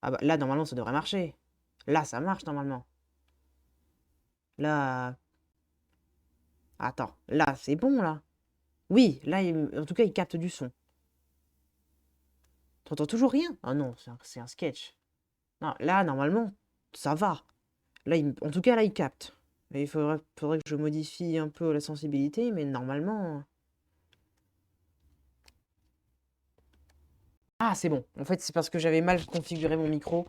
Ah bah là, normalement, ça devrait marcher. Là, ça marche normalement. Là... Attends, là, c'est bon, là. Oui, là, en tout cas, il capte du son. T'entends toujours rien? Ah non, c'est un sketch. Non, là, normalement, ça va. Là, en tout cas, là, il capte. Mais faudrait que je modifie un peu la sensibilité, mais normalement... Ah, c'est bon. En fait, c'est parce que j'avais mal configuré mon micro.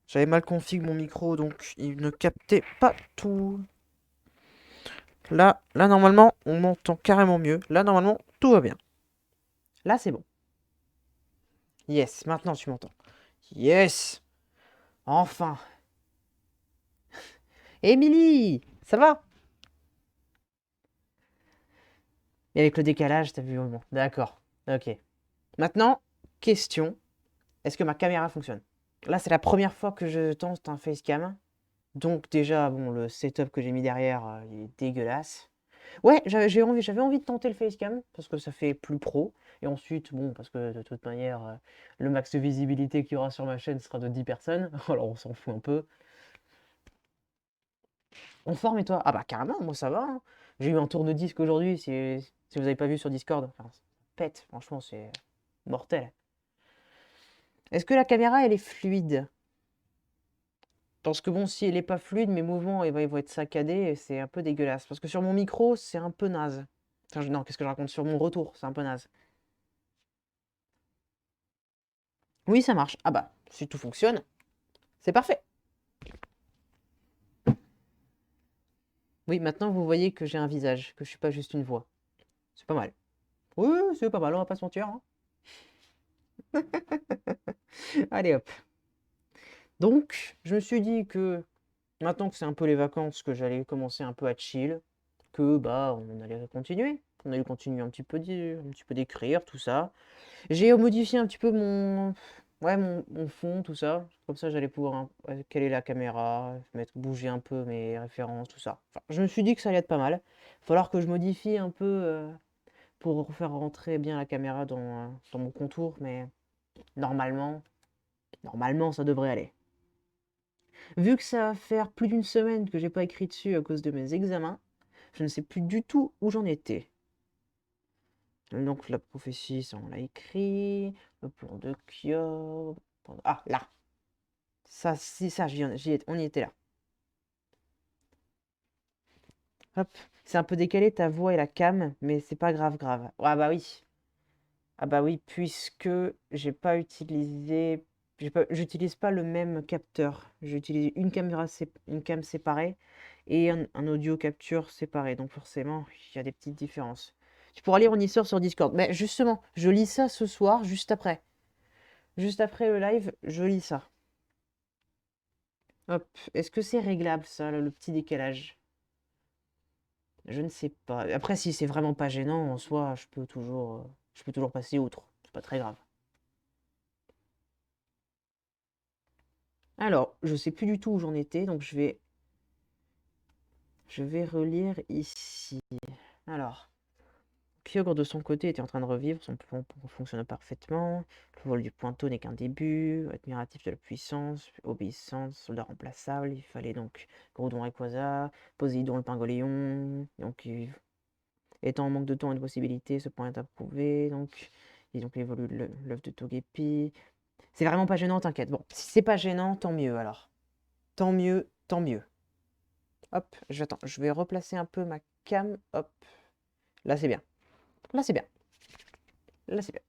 J'avais mal configuré mon micro, donc il ne captait pas tout. Là, normalement, on m'entend carrément mieux. Là, normalement, tout va bien. Là, c'est bon. Yes, maintenant tu m'entends. Yes! Enfin! Émilie! Ça va? Et avec le décalage, t'as vu? Bon, d'accord. Ok. Maintenant, question. Est-ce que ma caméra fonctionne? Là, c'est la première fois que je tente un facecam. Donc déjà, bon, le setup que j'ai mis derrière, il est dégueulasse. Ouais, j'avais envie de tenter le facecam, parce que ça fait plus pro. Et ensuite, bon, parce que de toute manière, le max de visibilité qu'il y aura sur ma chaîne sera de 10 personnes. Alors on s'en fout un peu. En forme et toi? Ah bah carrément, moi ça va, hein. J'ai eu un tour de disque aujourd'hui, si vous avez pas vu sur Discord. Enfin, ça pète, franchement, c'est mortel. Est-ce que la caméra, elle est fluide? Parce que bon, si elle est pas fluide, mes mouvements ils vont être saccadés et c'est un peu dégueulasse. Parce que sur mon micro, c'est un peu naze. Enfin, non, qu'est-ce que je raconte? Sur mon retour, c'est un peu naze. Oui, ça marche. Ah bah, si tout fonctionne, c'est parfait. Oui, maintenant vous voyez que j'ai un visage, que je suis pas juste une voix. C'est pas mal. Oui, oui, c'est pas mal, on va pas se mentir, hein. Allez hop. Donc, je me suis dit que maintenant que c'est un peu les vacances, que j'allais commencer un peu à chill, que bah on allait continuer. On allait continuer un petit peu d'écrire, tout ça. J'ai modifié un petit peu mon fond, tout ça. Comme ça, j'allais pouvoir caler la caméra, bouger un peu mes références, tout ça. Enfin, je me suis dit que ça allait être pas mal. Il va falloir que je modifie un peu pour faire rentrer bien la caméra dans mon contour, mais normalement, normalement, ça devrait aller. Vu que ça va faire plus d'une semaine que j'ai pas écrit dessus à cause de mes examens, je ne sais plus du tout où j'en étais. Donc la prophétie, ça on l'a écrit. Le plan de Kyob. Ah, là. Ça, si, ça, on y était là. Hop. C'est un peu décalé ta voix et la cam, mais c'est pas grave, grave. Ah bah oui. Ah bah oui, puisque j'ai pas utilisé. J'utilise pas le même capteur. J'utilise une cam séparée et un audio capture séparé. Donc forcément, il y a des petites différences. Tu pourras lire mon histoire sur Discord. Mais justement, je lis ça ce soir, juste après. Juste après le live, je lis ça. Hop. Est-ce que c'est réglable ça, le petit décalage? Je ne sais pas. Après, si c'est vraiment pas gênant, en soi, je peux toujours passer outre. C'est pas très grave. Alors, je sais plus du tout où j'en étais, donc je vais relire ici. Alors, Kyogre de son côté était en train de revivre, son plan fonctionne parfaitement. Le vol du pointeau n'est qu'un début, admiratif de la puissance, obéissance, soldat remplaçable. Il fallait donc Groudon Rayquaza, Poséidon le Pingoléon. Donc, étant en manque de temps et de possibilités, ce point est approuvé. Donc, ils ont évolué l'œuf de Togepi. C'est vraiment pas gênant, t'inquiète. Bon, si c'est pas gênant, tant mieux alors. Tant mieux, tant mieux. Hop, j'attends. Je vais replacer un peu ma cam. Hop. Là, c'est bien. Là, c'est bien. Là, c'est bien.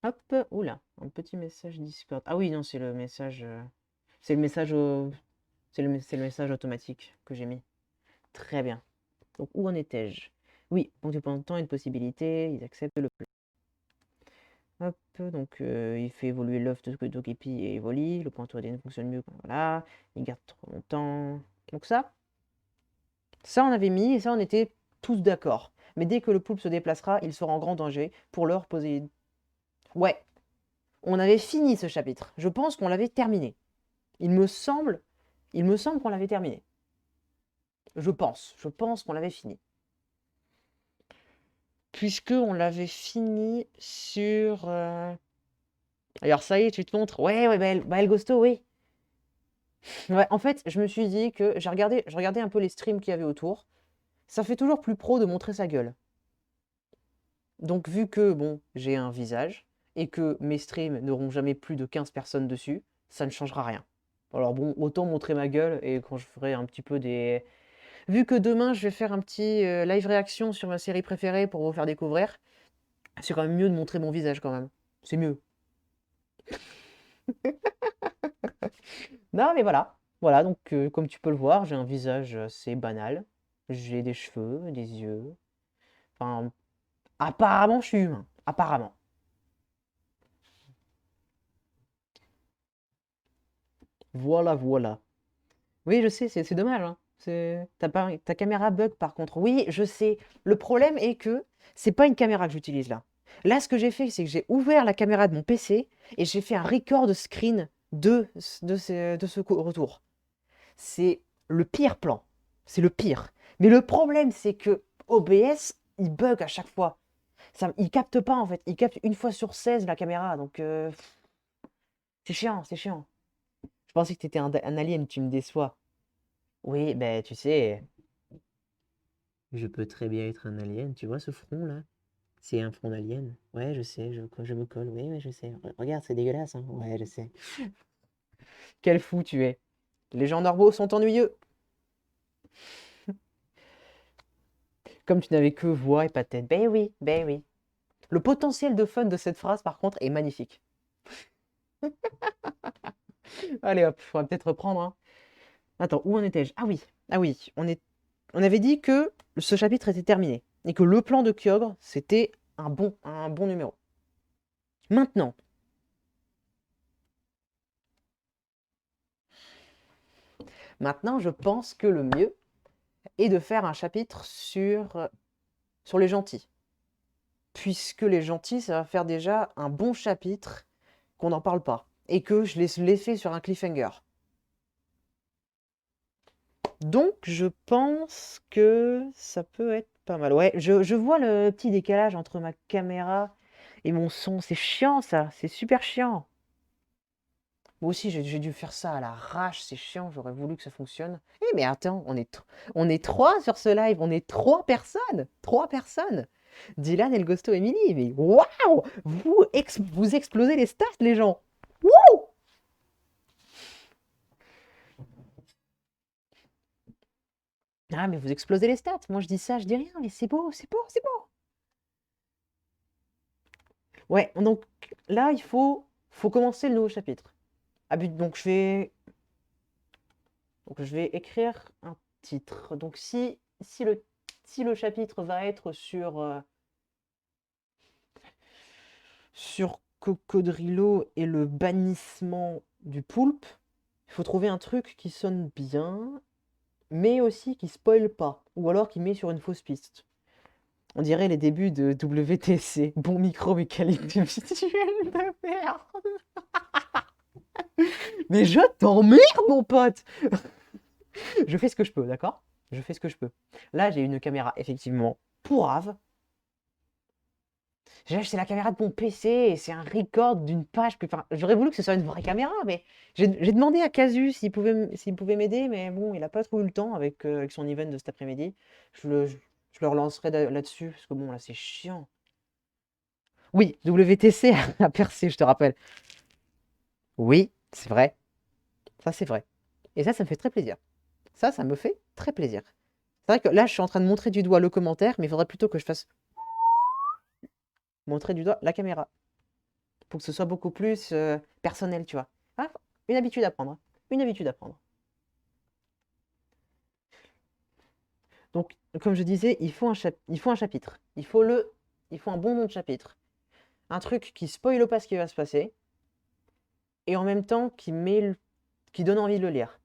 Hop. Oula. Un petit message Discord. Ah oui, non, c'est le message. C'est le message c'est le message automatique que j'ai mis. Très bien. Donc, où en étais-je? Oui, ponctué pendant le temps, une possibilité. Ils acceptent le plan. Hop, donc il fait évoluer l'œuf de Togepi et Evoli. Le pointeur ADN fonctionne mieux quand voilà. Il garde trop longtemps. Donc ça on avait mis et ça on était tous d'accord. Mais dès que le poulpe se déplacera, il sera en grand danger. Pour l'heure, poser. Ouais, on avait fini ce chapitre. Je pense qu'on l'avait terminé. Il me semble, il me semble qu'on l'avait terminé. Je pense qu'on l'avait fini. Puisque on l'avait fini sur Alors ça y est, tu te montres. Ouais, ouais, bah, El Gosto, oui. Ouais, en fait, je me suis dit que je regardais un peu les streams qu'il y avait autour. Ça fait toujours plus pro de montrer sa gueule. Donc vu que, bon, j'ai un visage et que mes streams n'auront jamais plus de 15 personnes dessus, ça ne changera rien. Alors bon, autant montrer ma gueule et quand je ferai un petit peu des... Vu que demain, je vais faire un petit live réaction sur ma série préférée pour vous faire découvrir, c'est quand même mieux de montrer mon visage quand même. C'est mieux. Non, mais voilà. Voilà, donc comme tu peux le voir, j'ai un visage assez banal. J'ai des cheveux, des yeux. Enfin, apparemment, je suis humain. Apparemment. Voilà, voilà. Oui, je sais, c'est dommage, hein. Ta caméra bug par contre. Oui, je sais. Le problème est que c'est pas une caméra que j'utilise là. Là, ce que j'ai fait, c'est que j'ai ouvert la caméra de mon PC et j'ai fait un record screen de ce retour. C'est le pire plan. C'est le pire. Mais le problème, c'est que OBS, il bug à chaque fois. Il capte pas en fait. Il capte une fois sur 16 la caméra. Donc, c'est chiant, c'est chiant. Je pensais que tu étais un alien, tu me déçois. Oui, ben tu sais, je peux très bien être un alien. Tu vois ce front là? C'est un front d'alien. Ouais, je sais, je me colle. Oui, oui, je sais. Regarde, c'est dégueulasse, hein. Ouais, je sais. Quel fou tu es. Les gens normaux sont ennuyeux. Comme tu n'avais que voix et pas tête. Ben oui, ben oui. Le potentiel de fun de cette phrase, par contre, est magnifique. Allez hop, faudra peut-être reprendre, hein. Attends, où en étais-je? Ah oui, ah oui, on avait dit que ce chapitre était terminé et que le plan de Kyogre, c'était un bon numéro. Maintenant, je pense que le mieux est de faire un chapitre sur les gentils. Puisque les gentils, ça va faire déjà un bon chapitre qu'on n'en parle pas. Et que je l'ai fait sur un cliffhanger. Donc, je pense que ça peut être pas mal. Ouais, je vois le petit décalage entre ma caméra et mon son. C'est chiant, ça. C'est super chiant. Moi aussi, j'ai dû faire ça à l'arrache. C'est chiant. J'aurais voulu que ça fonctionne. Eh, mais attends, on est trois sur ce live. On est trois personnes. Trois personnes. Dylan, El Gosto, Emily. Mais waouh! Vous explosez les stats, les gens. Wouh! Ah, mais vous explosez les stats. Moi, je dis ça, je dis rien. Mais c'est beau, c'est beau, c'est beau. Ouais, donc là, il faut commencer le nouveau chapitre. Donc je vais écrire un titre. Donc si le chapitre va être sur Cocodrilo et le bannissement du poulpe, il faut trouver un truc qui sonne bien, mais aussi qui spoile pas, ou alors qui met sur une fausse piste. On dirait les débuts de WTC. Bon micro, mais qualité visuelle de merde. Mais je t'emmerde, mon pote. Je fais ce que je peux, d'accord? Je fais ce que je peux. Là, j'ai une caméra effectivement pourrave. J'ai acheté la caméra de mon PC et c'est un record d'une page. Enfin, j'aurais voulu que ce soit une vraie caméra, mais j'ai demandé à Casu s'il pouvait m'aider, mais bon, il n'a pas trop eu le temps avec son event de cet après-midi. Je le relancerai là-dessus, parce que bon, là, c'est chiant. Oui, WTC a percé, je te rappelle. Oui, c'est vrai. Ça, c'est vrai. Et ça me fait très plaisir. Ça me fait très plaisir. C'est vrai que là, je suis en train de montrer du doigt le commentaire, mais il faudrait plutôt que je fasse montrer du doigt la caméra. Pour que ce soit beaucoup plus personnel, tu vois. Ah, une habitude à prendre. Une habitude à prendre. Donc, comme je disais, il faut un chapitre. Il faut un bon nom de chapitre. Un truc qui spoile pas ce qui va se passer. Et en même temps, qui donne envie de le lire.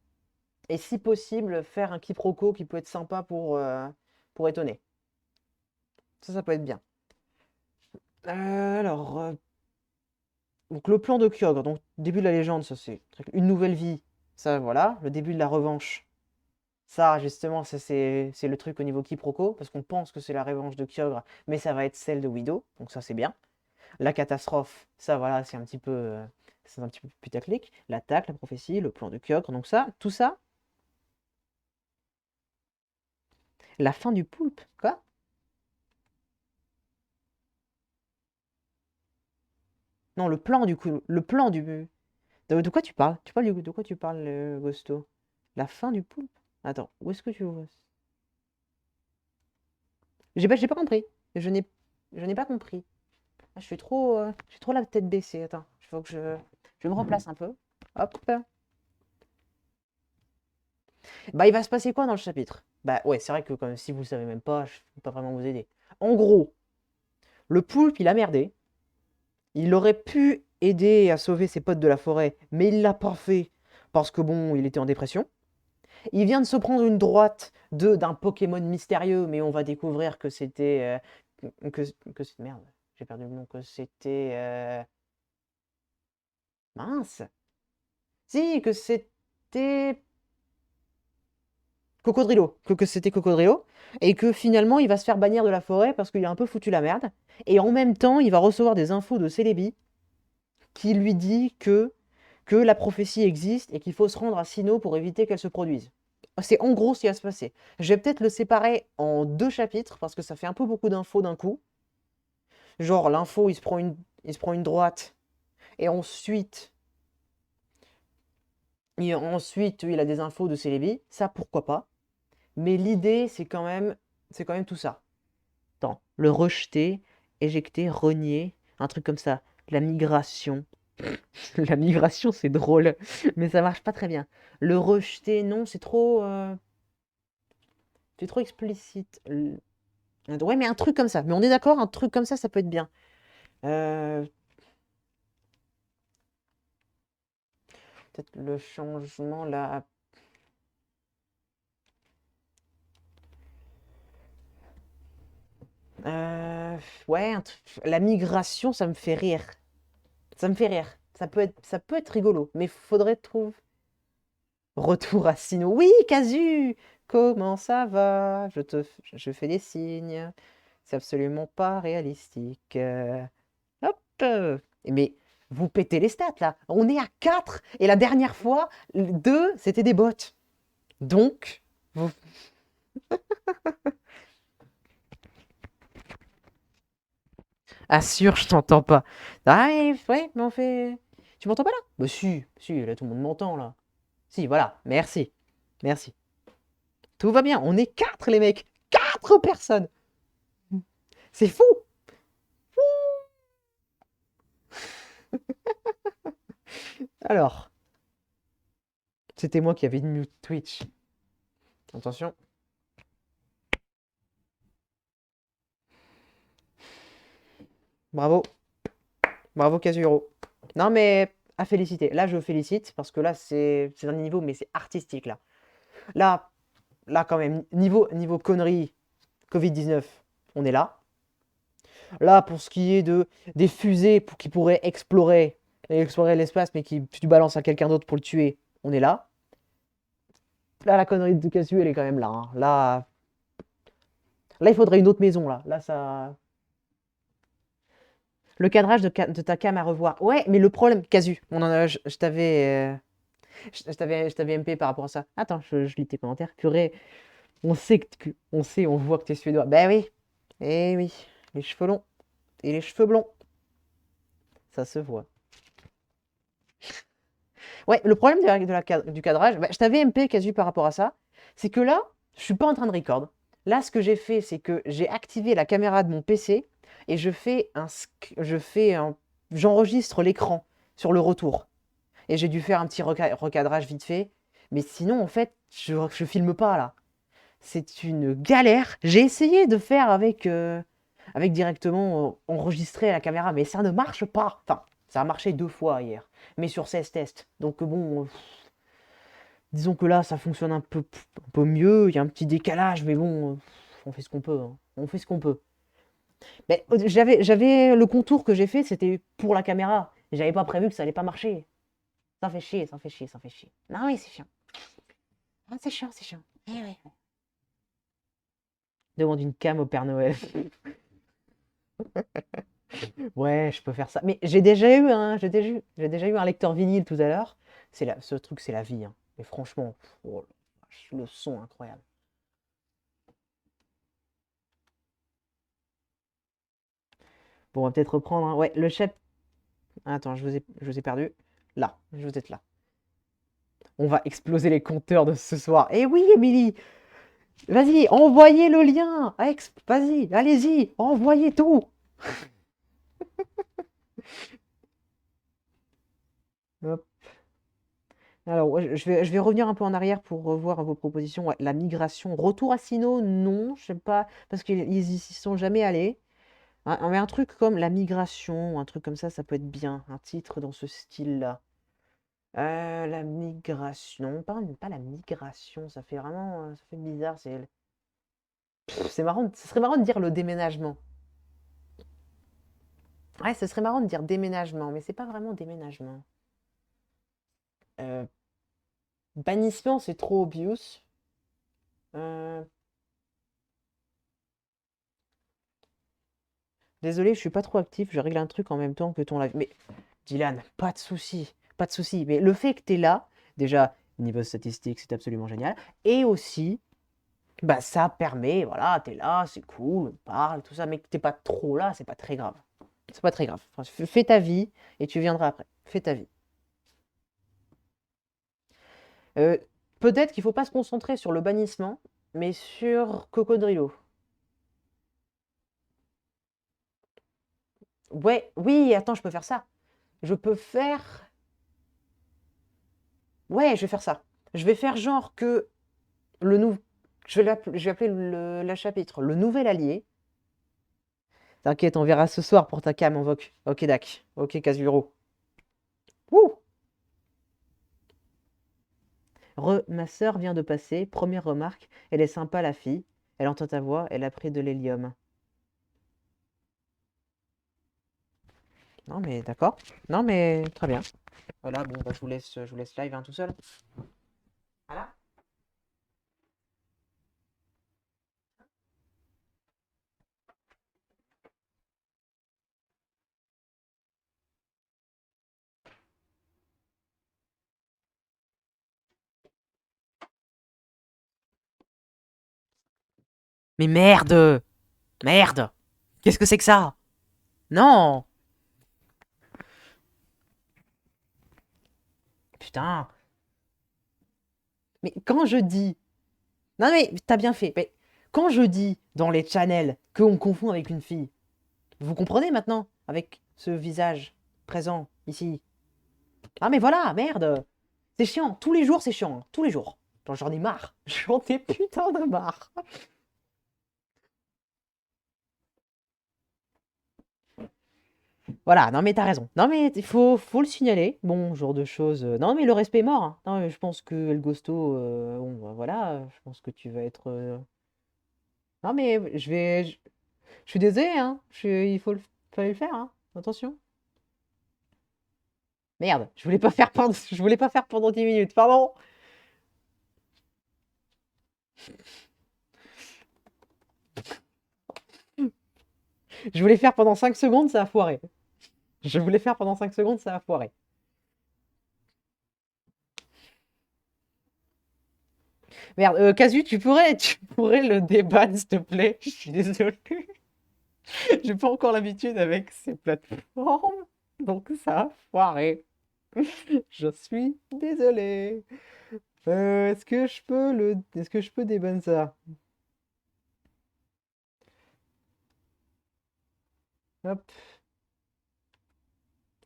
Et si possible, faire un quiproquo qui peut être sympa pour étonner. Ça peut être bien. Alors, donc le plan de Kyogre, donc début de la légende, ça c'est une nouvelle vie, ça voilà, le début de la revanche. Ça justement, ça c'est le truc au niveau quiproquo, parce qu'on pense que c'est la revanche de Kyogre, mais ça va être celle de Widow, donc ça c'est bien. La catastrophe, ça voilà, c'est un petit peu putaclic. L'attaque, la prophétie, le plan de Kyogre, donc ça, tout ça. La fin du poulpe, quoi? Non, le plan du coup, le plan du... De quoi tu parles? De quoi tu parles, Gosto? La fin du poulpe? Attends, où est-ce que tu vois? J'ai pas compris. Je n'ai, je n'ai pas compris. Ah, je suis trop la tête baissée. Attends, il faut que je me replace un peu. Hop. Bah, il va se passer quoi dans le chapitre? Bah, ouais, c'est vrai que comme, si vous le savez même pas, je peux pas vraiment vous aider. En gros, le poulpe, il a merdé. Il aurait pu aider à sauver ses potes de la forêt, mais il l'a pas fait parce que bon, il était en dépression. Il vient de se prendre une droite d'un Pokémon mystérieux, mais on va découvrir que c'était merde, j'ai perdu le nom, que c'était mince. Si, que c'était Cocodrilo, que c'était Cocodrilo, et que finalement il va se faire bannir de la forêt parce qu'il a un peu foutu la merde. Et en même temps, il va recevoir des infos de Celebi qui lui dit que la prophétie existe et qu'il faut se rendre à Sinnoh pour éviter qu'elle se produise. C'est en gros ce qui va se passer. Je vais peut-être le séparer en deux chapitres parce que ça fait un peu beaucoup d'infos d'un coup. Genre l'info, il se prend une droite et ensuite il a des infos de Celebi. Ça pourquoi pas. Mais l'idée c'est quand même tout ça. Attends, le rejeter, éjecter, renier, un truc comme ça. La migration. La migration, c'est drôle, mais ça marche pas très bien. Le rejeter, non, c'est trop explicite. Ouais, mais un truc comme ça. Mais on est d'accord, un truc comme ça peut être bien. Euh, Peut-être le changement là. Euh, ouais, la migration, ça me fait rire. Ça me fait rire. Ça peut être rigolo, mais faudrait trouver. Retour à Sino. Oui, Casu! Comment ça va? Je fais des signes. C'est absolument pas réalistique. Hop! Mais vous pétez les stats là. On est à 4 et la dernière fois, 2 c'était des bots. Donc, vous... Assure, je t'entends pas. Ah, ouais, mais on fait. Tu m'entends pas là? Bah, si, là tout le monde m'entend là. Si, voilà, merci. Merci. Tout va bien, on est 4 les mecs. 4 personnes. C'est fou! Alors, c'était moi qui avais mute Twitch. Attention. Bravo. Bravo Kazuhiro. Non mais à féliciter. Là je félicite parce que là c'est un niveau mais c'est artistique là. Là là quand même niveau conneries Covid-19, on est là. Là pour ce qui est de des fusées qui pourraient explorer l'espace mais qui tu balances à quelqu'un d'autre pour le tuer, on est là. Là la connerie de Kazu elle est quand même là, hein. Là il faudrait une autre maison là. Là ça le cadrage de ta cam à revoir. Ouais, mais le problème, Casu, je t'avais MP par rapport à ça. Attends, je lis tes commentaires. Purée, on voit que t'es suédois. Ben oui, eh oui, les cheveux longs et les cheveux blonds, ça se voit. Ouais, le problème du cadrage, bah, je t'avais MP Casu par rapport à ça, c'est que là, je suis pas en train de record. Là, ce que j'ai fait, c'est que j'ai activé la caméra de mon PC et j'enregistre l'écran sur le retour. Et j'ai dû faire un petit recadrage vite fait. Mais sinon, en fait, je filme pas là. C'est une galère. J'ai essayé de faire avec directement enregistrer à la caméra, mais ça ne marche pas. Enfin, ça a marché 2 fois hier, mais sur 16 tests. Donc bon, disons que là, ça fonctionne un peu mieux. Il y a un petit décalage, mais bon, on fait ce qu'on peut, hein. On fait ce qu'on peut. Mais j'avais le contour que j'ai fait, c'était pour la caméra. J'avais pas prévu que ça allait pas marcher. Ça fait chier, ça fait chier, ça fait chier. Non, oui, c'est chiant. Ah, c'est chiant, c'est chiant. Eh ouais. Demande une cam au Père Noël. Ouais, je peux faire ça. Mais j'ai déjà eu un lecteur vinyle tout à l'heure. Ce truc, c'est la vie, hein. Et franchement, oh la vache, le son incroyable. Bon, on va peut-être reprendre, hein. Ouais, le chef. Attends, je vous ai perdu. Là, je vous êtes là. On va exploser les compteurs de ce soir. Eh oui, Émilie, vas-y, envoyez le lien. Vas-y, allez-y, envoyez tout. Hop. Alors, ouais, je vais revenir un peu en arrière pour revoir vos propositions. Ouais, la migration, retour à Sino, non, je sais pas, parce qu'ils y sont jamais allés. Mais un truc comme la migration, un truc comme ça peut être bien. Un titre dans ce style-là. La migration, non, pas la migration, ça fait vraiment, ça fait bizarre. C'est marrant, ce serait marrant de dire le déménagement. Ouais, ce serait marrant de dire déménagement, mais c'est pas vraiment déménagement. Euh, Bannissement, c'est trop obvious. Euh, Désolé, je suis pas trop actif, je règle un truc en même temps que ton live. Mais Dylan, pas de souci, pas de souci. Mais le fait que tu es là, déjà, niveau statistique, c'est absolument génial. Et aussi, bah ça permet, voilà, tu es là, c'est cool, on parle, tout ça, mais que t'es pas trop là, c'est pas très grave. C'est pas très grave. Enfin, fais ta vie et tu viendras après. Fais ta vie. Euh, Peut-être qu'il faut pas se concentrer sur le bannissement, mais sur Cocodrilo. Ouais, oui, attends, je peux faire ça. Je peux faire. Ouais, je vais faire ça. Je vais faire genre que le nou... je vais appeler la chapitre le nouvel allié. T'inquiète, on verra ce soir pour ta cam en voc. Ok, Dac. Ok, Casuro. Wouh! Ma sœur vient de passer. Première remarque. Elle est sympa, la fille. Elle entend ta voix. Elle a pris de l'hélium. Non, mais d'accord. Non, mais très bien. Voilà, bon, bah, je vous laisse live hein, tout seul. Voilà. Mais merde! Merde! Qu'est-ce que c'est que ça? Non! Putain! Mais quand je dis. Non, mais t'as bien fait. Mais quand je dis dans les channels qu'on confond avec une fille, vous comprenez maintenant? Avec ce visage présent ici. Ah, mais voilà, merde! C'est chiant. Tous les jours, c'est chiant, hein. Tous les jours. Genre, j'en ai marre. J'en ai putain de marre. Voilà, non mais t'as raison. Non mais il faut le signaler. Bon, ce genre de choses. Non mais le respect est mort, hein. Non mais je pense que El Gosto, bon bah, voilà, je pense que tu vas être. Non mais je suis désolé, hein. Fallait le faire, hein. Attention. Merde, je voulais pas faire pendant 10 minutes, pardon. Je voulais faire pendant 5 secondes, ça a foiré. Je voulais faire pendant 5 secondes, ça a foiré. Merde, Casu, tu pourrais le débattre, s'il te plaît. Je suis désolé. J'ai pas encore l'habitude avec ces plateformes, donc ça a foiré. Je suis désolé. Est-ce que je peux débanner ça? Hop.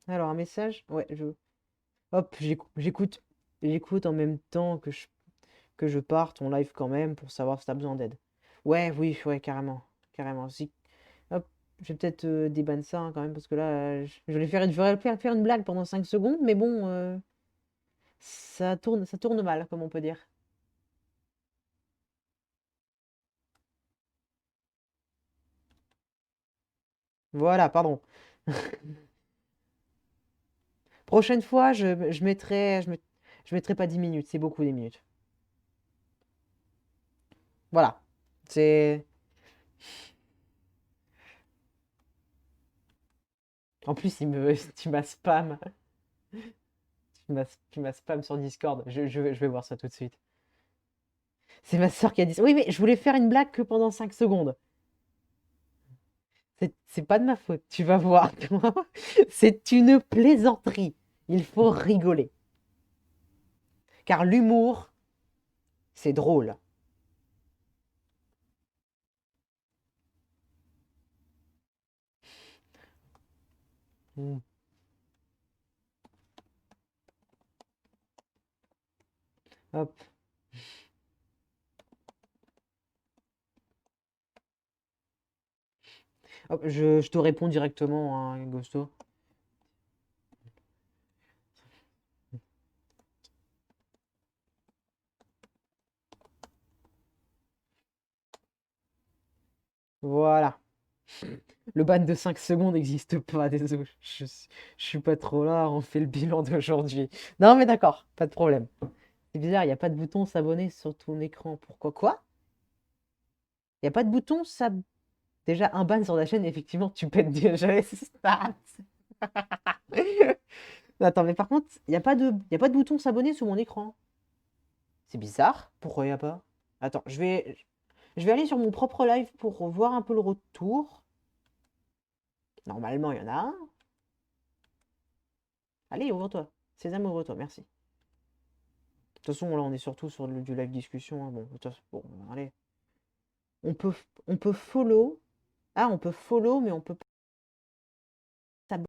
Alors un message. Ouais, hop, j'écoute en même temps que je pars ton live quand même pour savoir si t'as besoin d'aide. Ouais, oui, ouais, carrément, carrément. Si, hop, je vais peut-être débanner ça hein, quand même parce que là, je voulais faire une blague pendant 5 secondes, mais bon, ça tourne mal, comme on peut dire. Voilà, pardon. Prochaine fois, je mettrai pas 10 minutes, c'est beaucoup 10 minutes. Voilà. C'est. En plus, tu m'as spam. Tu m'as spam sur Discord. Je vais voir ça tout de suite. C'est ma soeur qui a dit ça. Oui, mais je voulais faire une blague que pendant 5 secondes. C'est pas de ma faute. Tu vas voir. C'est une plaisanterie. Il faut rigoler. Car l'humour, c'est drôle. Hmm. Hop. Hop, je te réponds directement, hein, Ghosto. Voilà. Le ban de 5 secondes n'existe pas, désolé. Je suis pas trop là, on fait le bilan d'aujourd'hui. Non, mais d'accord, pas de problème. C'est bizarre, il n'y a pas de bouton s'abonner sur ton écran. Pourquoi quoi? Il n'y a pas de bouton s'ab... Déjà, un ban sur la chaîne, effectivement, tu pètes déjà les stats. Attends, mais par contre, il y a pas de bouton s'abonner sur mon écran. C'est bizarre. Pourquoi il n'y a pas? Attends, je vais aller sur mon propre live pour voir un peu le retour. Normalement, il y en a un. Allez, ouvre-toi. Sésame, ouvre-toi, merci. De toute façon, là, on est surtout sur du live discussion, hein. Bon, de toute façon, bon, allez. On peut, on peut follow. Ah, on peut follow, mais on peut pas s'abonner.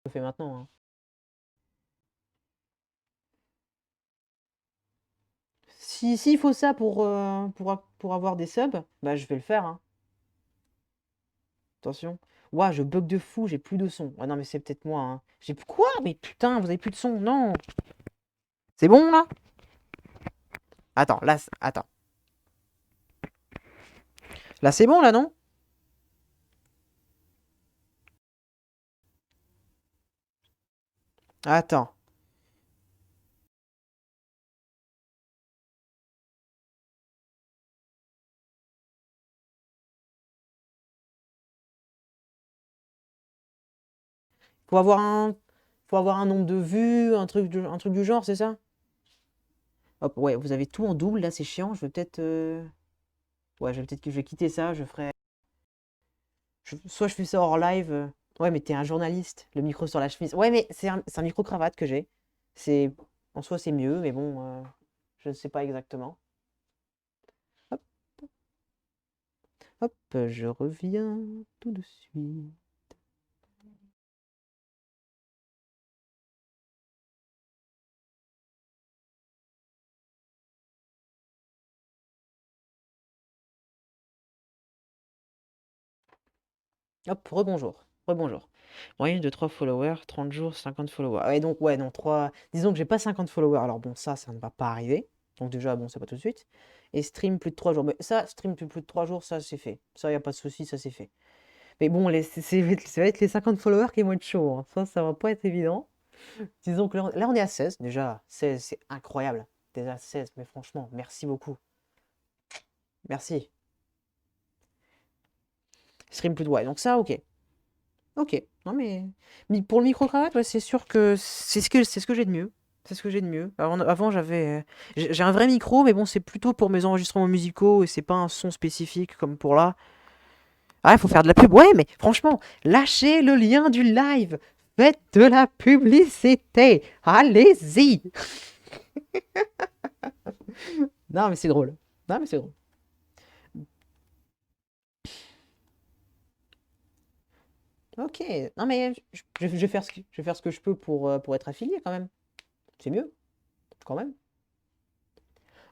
Je le fais maintenant, hein. Si, s'il faut ça pour avoir des subs, bah je vais le faire, hein. Attention. Ouah, je bug de fou, j'ai plus de son. Ah non, mais c'est peut-être moi, hein. J'ai quoi? Mais putain, vous avez plus de son? Non. C'est bon là? Attends, là, attends. Là, c'est bon là, non? Attends. Faut avoir un, faut avoir un nombre de vues, un truc du genre, c'est ça? Hop, ouais, vous avez tout en double, là, c'est chiant. Je vais peut-être, ouais, je vais quitter ça. Je ferai, soit je fais ça hors live. Ouais, mais t'es un journaliste. Le micro sur la chemise. Ouais, mais c'est un micro cravate que j'ai. C'est, en soi, c'est mieux, mais bon, je ne sais pas exactement. Hop, hop, je reviens tout de suite. Hop, rebonjour. Rebonjour. Moyenne de 3 followers, 30 jours, 50 followers. Ouais, donc, ouais, non, 3. Disons que j'ai pas 50 followers. Alors, bon, ça ne va pas arriver. Donc, déjà, bon, c'est pas tout de suite. Et stream plus de 3 jours. Mais ça, stream plus de 3 jours, ça, c'est fait. Ça, y a pas de souci, ça, c'est fait. Mais bon, ça va être les 50 followers qui vont être chauds, hein. Ça va pas être évident. Disons que là, on est à 16. Déjà, 16, c'est incroyable. Déjà 16, mais franchement, merci beaucoup. Merci. Stream plus de. Ouais, donc ça, ok. Ok, non mais pour le micro-cravate, ouais, c'est sûr que c'est ce que j'ai de mieux. C'est ce que j'ai de mieux. Avant j'avais j'ai un vrai micro, mais bon, c'est plutôt pour mes enregistrements musicaux et c'est pas un son spécifique comme pour là. Ah, il faut faire de la pub. Ouais, mais franchement, lâchez le lien du live. Faites de la publicité. Allez-y. Non, mais c'est drôle. Non, mais c'est drôle. Ok. Non, mais je vais faire je vais faire ce que je peux pour être affilié quand même. C'est mieux, quand même.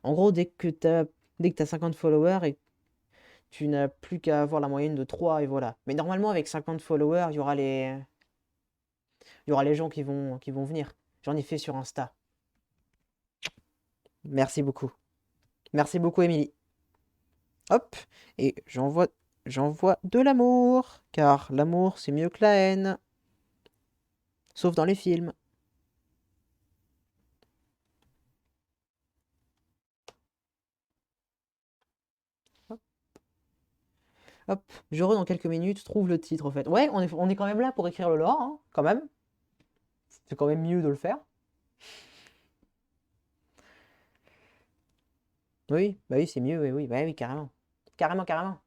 En gros, dès que t'as 50 followers et Tu n'as plus qu'à avoir la moyenne de 3 et voilà. Mais normalement, avec 50 followers, il y aura les gens qui vont venir. J'en ai fait sur Insta. Merci beaucoup. Merci beaucoup, Émilie. Hop. Et j'envoie de l'amour. Car l'amour, c'est mieux que la haine. Sauf dans les films. Hop. Hop. Je dans quelques minutes. Trouve le titre, en fait. Ouais, on est quand même là pour écrire le lore, hein, quand même. C'est quand même mieux de le faire. Oui, bah oui, c'est mieux, oui, oui, bah oui, carrément. Carrément, carrément.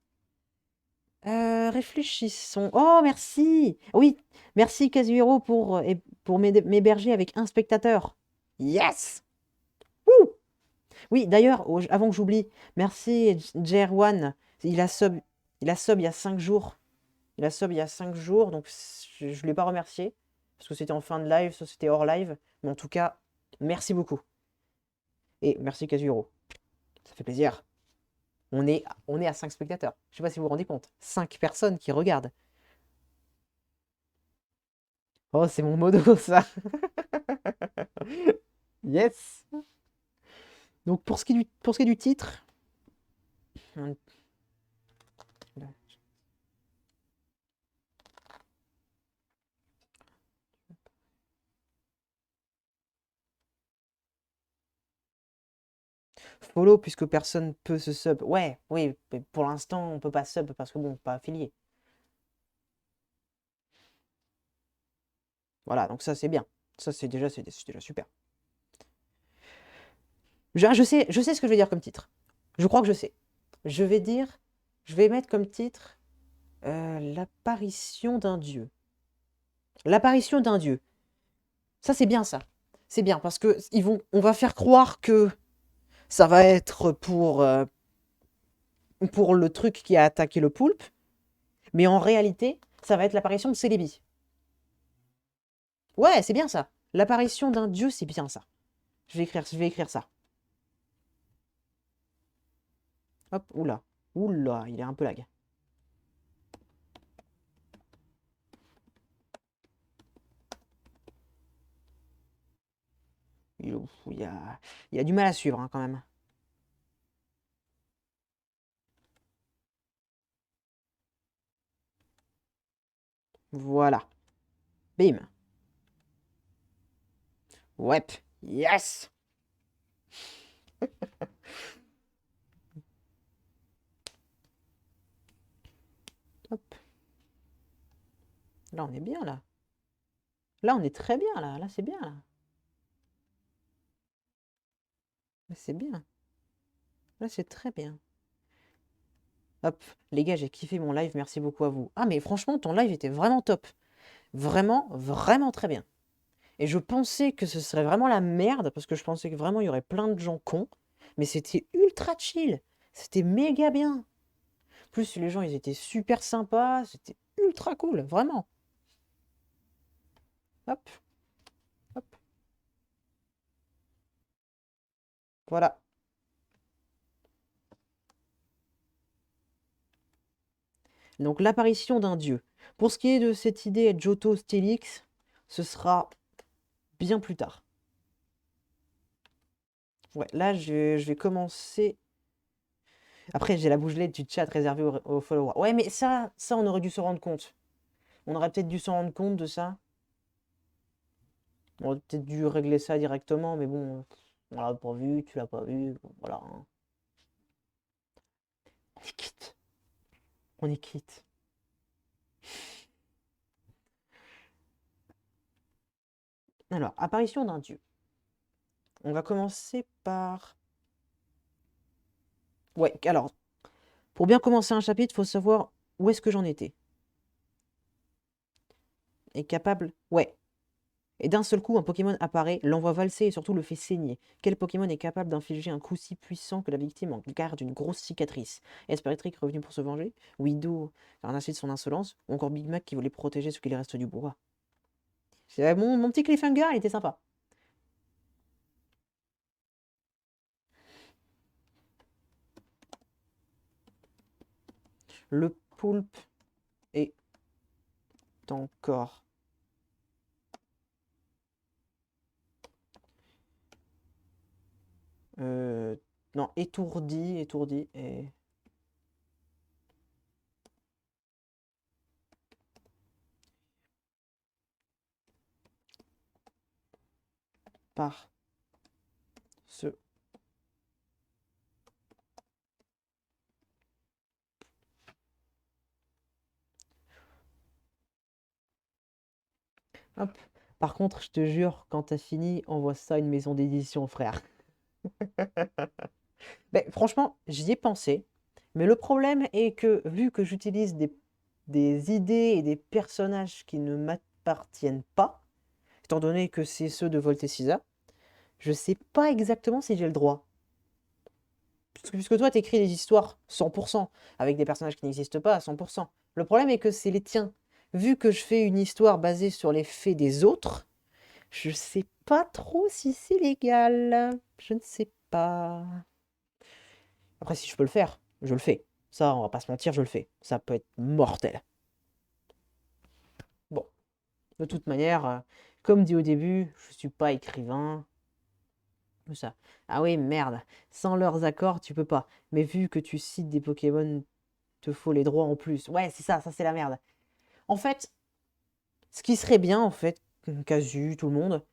Réfléchissons. Oh, merci! Oui, merci Kazuhiro pour m'héberger avec un spectateur. Yes! Wouh! Oui, d'ailleurs, avant que j'oublie, merci JR1. Il a sub, il a sub il y a 5 jours. Il a sub il y a 5 jours, donc je ne l'ai pas remercié. Parce que c'était en fin de live, ça c'était hors live. Mais en tout cas, merci beaucoup. Et merci Kazuhiro. Ça fait plaisir. On est à 5 spectateurs. Je sais pas si vous vous rendez compte. 5 personnes qui regardent. Oh, c'est mon modo, ça. Yes. Donc, pour ce qui est du titre. Follow, puisque personne peut se sub. Ouais, oui, mais pour l'instant, on peut pas sub parce que bon, pas affilié. Voilà, donc ça, c'est bien. Ça, c'est déjà super. Je sais ce que je vais dire comme titre. Je crois que je sais. Je vais mettre comme titre l'apparition d'un dieu. L'apparition d'un dieu. Ça, c'est bien ça. C'est bien parce que on va faire croire que ça va être pour le truc qui a attaqué le poulpe, mais en réalité, ça va être l'apparition de Celebi. Ouais, c'est bien ça. L'apparition d'un dieu, c'est bien ça. Je vais écrire ça. Hop, oula. Oula, il est un peu lag. Il y a du mal à suivre hein, quand même. Voilà. Bim. Ouais. Yes. Hop. Là, on est bien là. Là, on est très bien là. Là, c'est bien là. Là, c'est bien. Là, c'est très bien. Hop. Les gars, j'ai kiffé mon live. Merci beaucoup à vous. Ah, mais franchement, ton live était vraiment top. Vraiment, vraiment très bien. Et je pensais que ce serait vraiment la merde, parce que je pensais que vraiment il y aurait plein de gens cons, mais c'était ultra chill, c'était méga bien. En plus, les gens, ils étaient super sympas, c'était ultra cool, vraiment. Hop, hop, voilà. Donc l'apparition d'un dieu. Pour ce qui est de cette idée Johto Stylix, ce sera bien plus tard. Ouais, là, je vais commencer. Après, j'ai la bougelette du chat réservée aux followers. Ouais, mais ça, on aurait dû se rendre compte. On aurait peut-être dû s'en rendre compte de ça. On aurait peut-être dû régler ça directement, mais bon, on l'a pas vu, tu l'as pas vu, bon, voilà, hein. On est quitte. On est quitte. Alors, apparition d'un dieu. On va commencer par. Ouais, alors, pour bien commencer un chapitre, il faut savoir où est-ce que j'en étais. Est capable. Ouais. Et d'un seul coup, un Pokémon apparaît, l'envoie valser et surtout le fait saigner. Quel Pokémon est capable d'infliger un coup si puissant que la victime en garde une grosse cicatrice? Est-ce Péritrique revenu pour se venger? Widow, harnassé de son insolence? Ou encore Big Mac qui voulait protéger ce qu'il reste du bois? C'est mon petit cliffhanger, il était sympa. Le poulpe est encore non, étourdi et par ce hop. Par contre, je te jure, quand t'as fini, envoie ça à une maison d'édition, frère. Ben, franchement, j'y ai pensé, mais le problème est que vu que j'utilise des idées et des personnages qui ne m'appartiennent pas, étant donné que c'est ceux de Voltecisa, je sais pas exactement si j'ai le droit. Puisque toi, t'écris des histoires 100%, avec des personnages qui n'existent pas à 100%. Le problème est que c'est les tiens. Vu que je fais une histoire basée sur les faits des autres, je sais pas trop si c'est légal. Je ne sais pas. Après, si je peux le faire, je le fais. Ça, on va pas se mentir, je le fais. Ça peut être mortel. Bon, de toute manière, comme dit au début, je suis pas écrivain. Tout ça. Ah oui, merde. Sans leurs accords, tu peux pas. Mais vu que tu cites des Pokémon, te faut les droits en plus. Ouais, c'est ça c'est la merde. En fait, ce qui serait bien, en fait, Casu, tout le monde,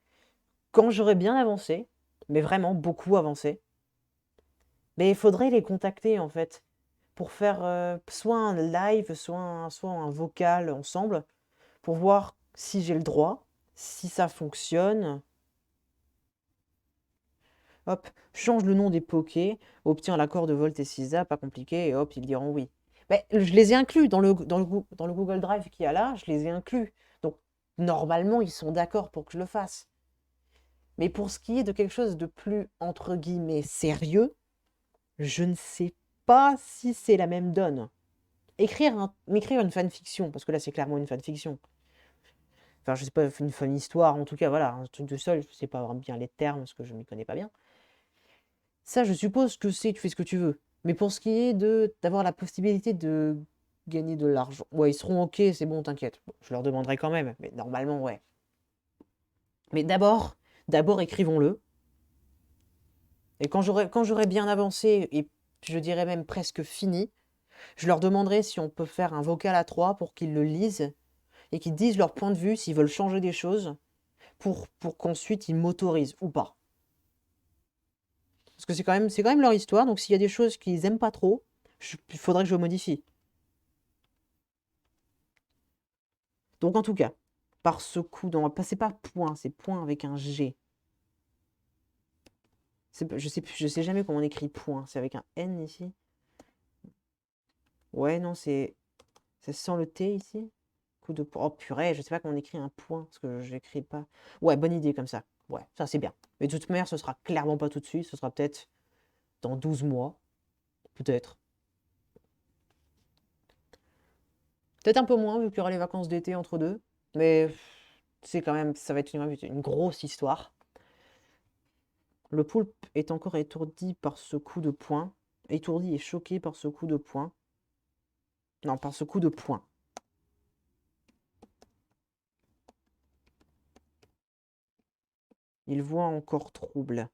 quand j'aurais bien avancé, mais vraiment beaucoup avancé, mais il faudrait les contacter, en fait, pour faire soit un live, soit un vocal ensemble, pour voir si j'ai le droit, si ça fonctionne. Hop, change le nom des Poké, obtiens l'accord de Volt et Sisa, pas compliqué, et hop, ils diront oui. Mais je les ai inclus dans le Google Drive qu'il y a là, je les ai inclus. Donc, normalement, ils sont d'accord pour que je le fasse. Mais pour ce qui est de quelque chose de plus, entre guillemets, sérieux, je ne sais pas si c'est la même donne. M'écrire une fanfiction, parce que là, c'est clairement une fanfiction. Enfin, je sais pas, une fun histoire, en tout cas, voilà, un truc de seul, je sais pas vraiment bien les termes, parce que je m'y connais pas bien. Ça, je suppose que c'est, tu fais ce que tu veux. Mais pour ce qui est d'avoir la possibilité de gagner de l'argent, ouais, ils seront ok, c'est bon, t'inquiète. Bon, je leur demanderai quand même, mais normalement, ouais. Mais d'abord écrivons-le. Et quand j'aurai bien avancé, et je dirais même presque fini, je leur demanderai si on peut faire un vocal à 3 pour qu'ils le lisent et qu'ils disent leur point de vue, s'ils veulent changer des choses, pour qu'ensuite ils m'autorisent ou pas. Parce que c'est quand même leur histoire, donc s'il y a des choses qu'ils aiment pas trop, il faudrait que je modifie. Donc en tout cas, par ce coup, non, c'est pas point, c'est point avec un G. Je sais jamais comment on écrit point. C'est avec un N ici. Ouais, non, c'est sans le T ici. Coup de point. Oh purée, je sais pas comment on écrit un point, parce que je n'écris pas. Ouais, bonne idée comme ça. Ouais, ça c'est bien. Mais de toute manière, ce sera clairement pas tout de suite. Ce sera peut-être dans 12 mois. Peut-être. Peut-être un peu moins, vu qu'il y aura les vacances d'été entre deux. Mais c'est quand même, ça va être une grosse histoire. Le poulpe est encore étourdi par ce coup de poing. Étourdi et choqué par ce coup de poing. Non, par ce coup de poing. Il voit encore trouble.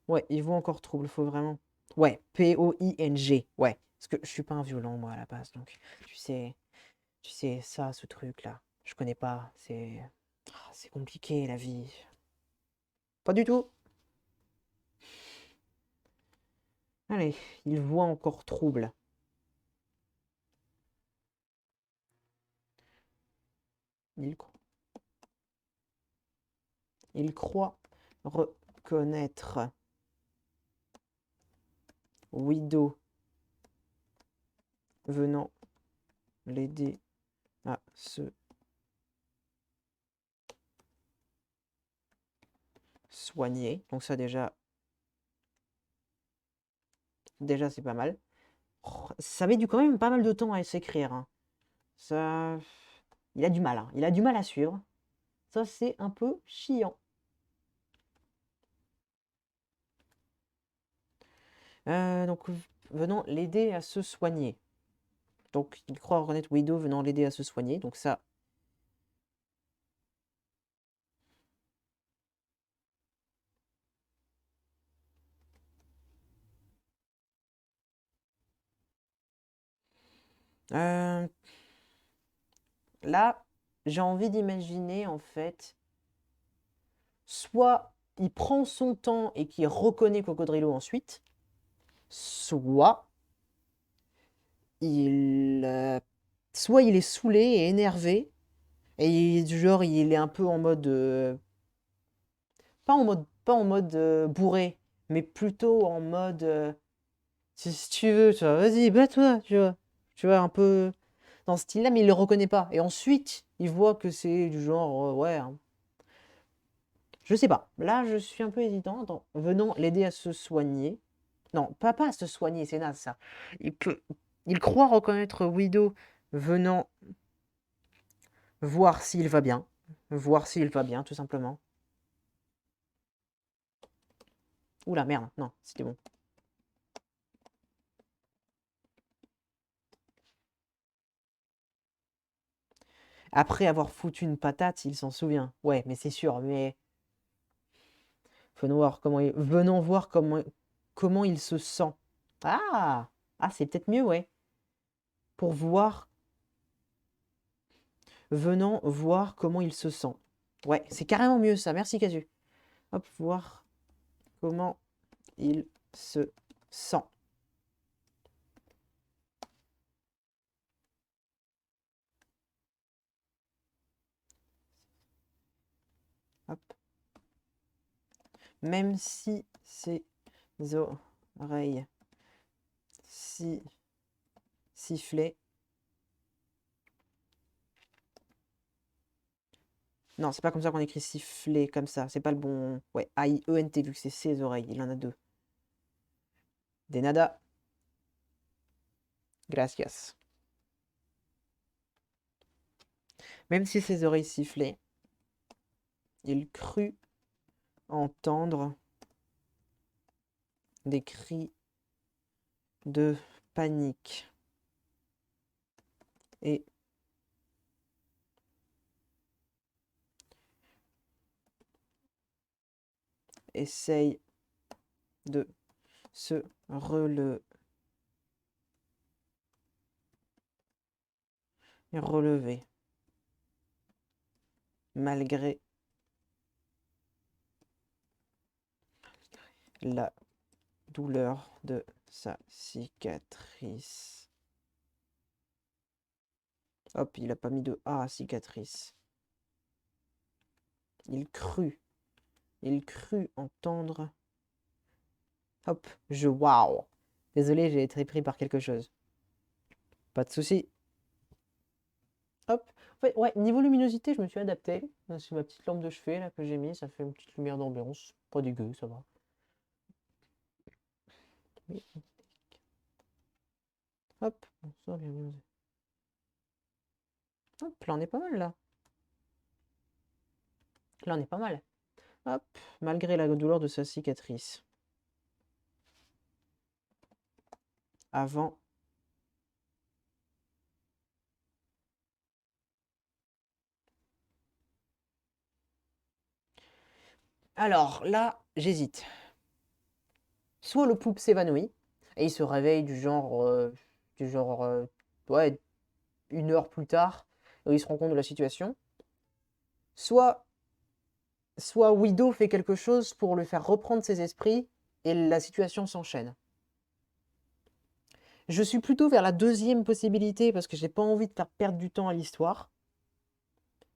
Ouais, il voit encore trouble, faut vraiment. Ouais, P-O-I-N-G. Ouais. Parce que je suis pas un violent, moi, à la base. Donc, tu sais, ça, ce truc-là. Je connais pas. C'est compliqué, la vie. Pas du tout. Allez, il voit encore trouble. Il, il croit reconnaître Widow venant l'aider à se soigner. Donc ça déjà c'est pas mal. Oh, ça met du quand même pas mal de temps à s'écrire, hein. Ça, il a du mal, hein. Il a du mal à suivre. Ça c'est un peu chiant. Donc, venant l'aider à se soigner. Donc, il croit reconnaître Widow venant l'aider à se soigner. Donc ça... Euh, Là, j'ai envie d'imaginer, en fait, soit il prend son temps et qu'il reconnaît Cocodrilo ensuite, soit soit il est saoulé et énervé, et du genre, il est un peu en mode... pas en mode bourré, mais plutôt en mode... si tu veux, tu vois, vas-y, bats-toi, tu vois. Tu vois, un peu dans ce style-là, mais il le reconnaît pas. Et ensuite, il voit que c'est du genre, ouais, hein. Je sais pas. Là, je suis un peu hésitant. Attends, venons l'aider à se soigner. Non, pas à se soigner, c'est naze ça. Il peut, il croit reconnaître Widow venant voir s'il va bien. Voir s'il va bien, tout simplement. Oula, merde, non, c'était bon. Après avoir foutu une patate, il s'en souvient. Ouais, mais c'est sûr, mais venons voir comment il se sent. Ah! Ah, c'est peut-être mieux, ouais. Pour voir, venant voir comment il se sent. Ouais, c'est carrément mieux ça. Merci, Casu. Hop, voir comment il se sent. Hop. Même si ses oreilles sifflaient. Non, c'est pas comme ça qu'on écrit siffler, comme ça. C'est pas le bon... Ouais, A-I-E-N-T, vu que c'est ses oreilles. Il en a deux. De nada. Gracias. Même si ses oreilles sifflaient, il crut entendre des cris de panique et essaye de se relever malgré la douleur de sa cicatrice. Hop, il a pas mis de A à cicatrice. Il crut entendre. Hop, waouh. Désolé, j'ai été pris par quelque chose. Pas de souci. Hop. En fait, ouais, niveau luminosité, je me suis adapté. C'est ma petite lampe de chevet là que j'ai mis, ça fait une petite lumière d'ambiance. Pas dégueu, ça va. Oui. Hop, ça bien. Hop, là on est pas mal là. Là on est pas mal. Hop, malgré la douleur de sa cicatrice. Avant. Alors là, j'hésite. Soit le poupe s'évanouit et il se réveille ouais, 1 heure plus tard, où il se rend compte de la situation. Soit Widow fait quelque chose pour lui faire reprendre ses esprits et la situation s'enchaîne. Je suis plutôt vers la deuxième possibilité parce que j'ai pas envie de faire perdre du temps à l'histoire.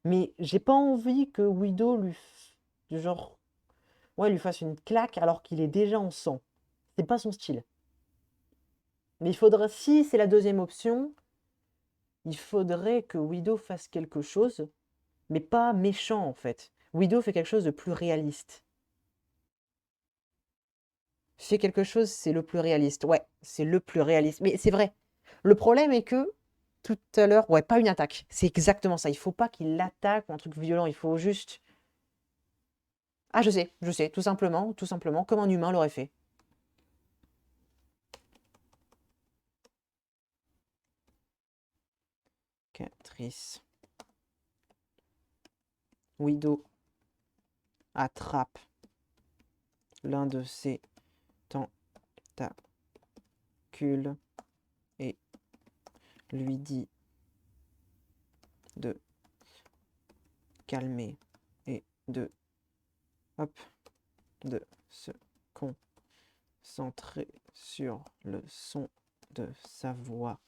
Mais j'ai pas envie que Widow lui fasse une claque alors qu'il est déjà en sang. C'est pas son style. Mais il faudrait, si c'est la deuxième option, il faudrait que Widow fasse quelque chose, mais pas méchant en fait. Widow fait quelque chose de plus réaliste. Fait quelque chose, c'est le plus réaliste. Ouais, c'est le plus réaliste. Mais c'est vrai. Le problème est que tout à l'heure, ouais, pas une attaque. C'est exactement ça. Il faut pas qu'il l'attaque ou un truc violent. Il faut juste. Ah, je sais, tout simplement, comme un humain l'aurait fait. Chris. Widow attrape l'un de ses tentacules et lui dit de calmer et de se concentrer sur le son de sa voix.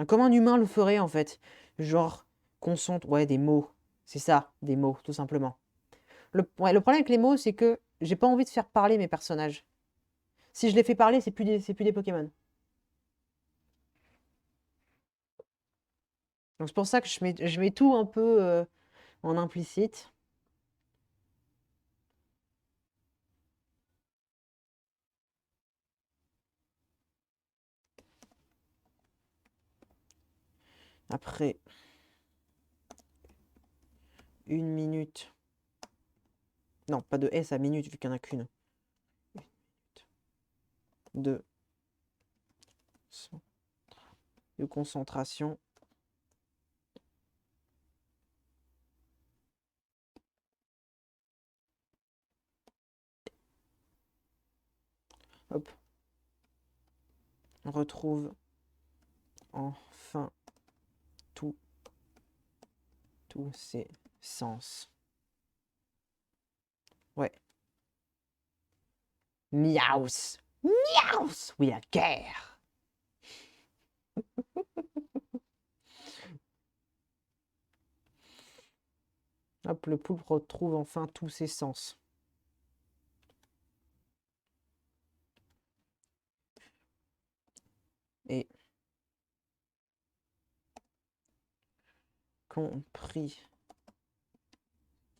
Comment un humain le ferait en fait? Genre, concentre, ouais, des mots. C'est ça, des mots, tout simplement. Le problème avec les mots, c'est que j'ai pas envie de faire parler mes personnages. Si je les fais parler, c'est plus des Pokémon. Donc c'est pour ça que je mets tout un peu en implicite. Après 1 minute. Non, pas de S à minute vu qu'il n'y en a qu'une. 1 minute de concentration. Hop. On retrouve enfin tous ses sens. Ouais. Miaus. Miaus. Oui, la guerre. Hop, le poulpe retrouve enfin tous ses sens. Et compris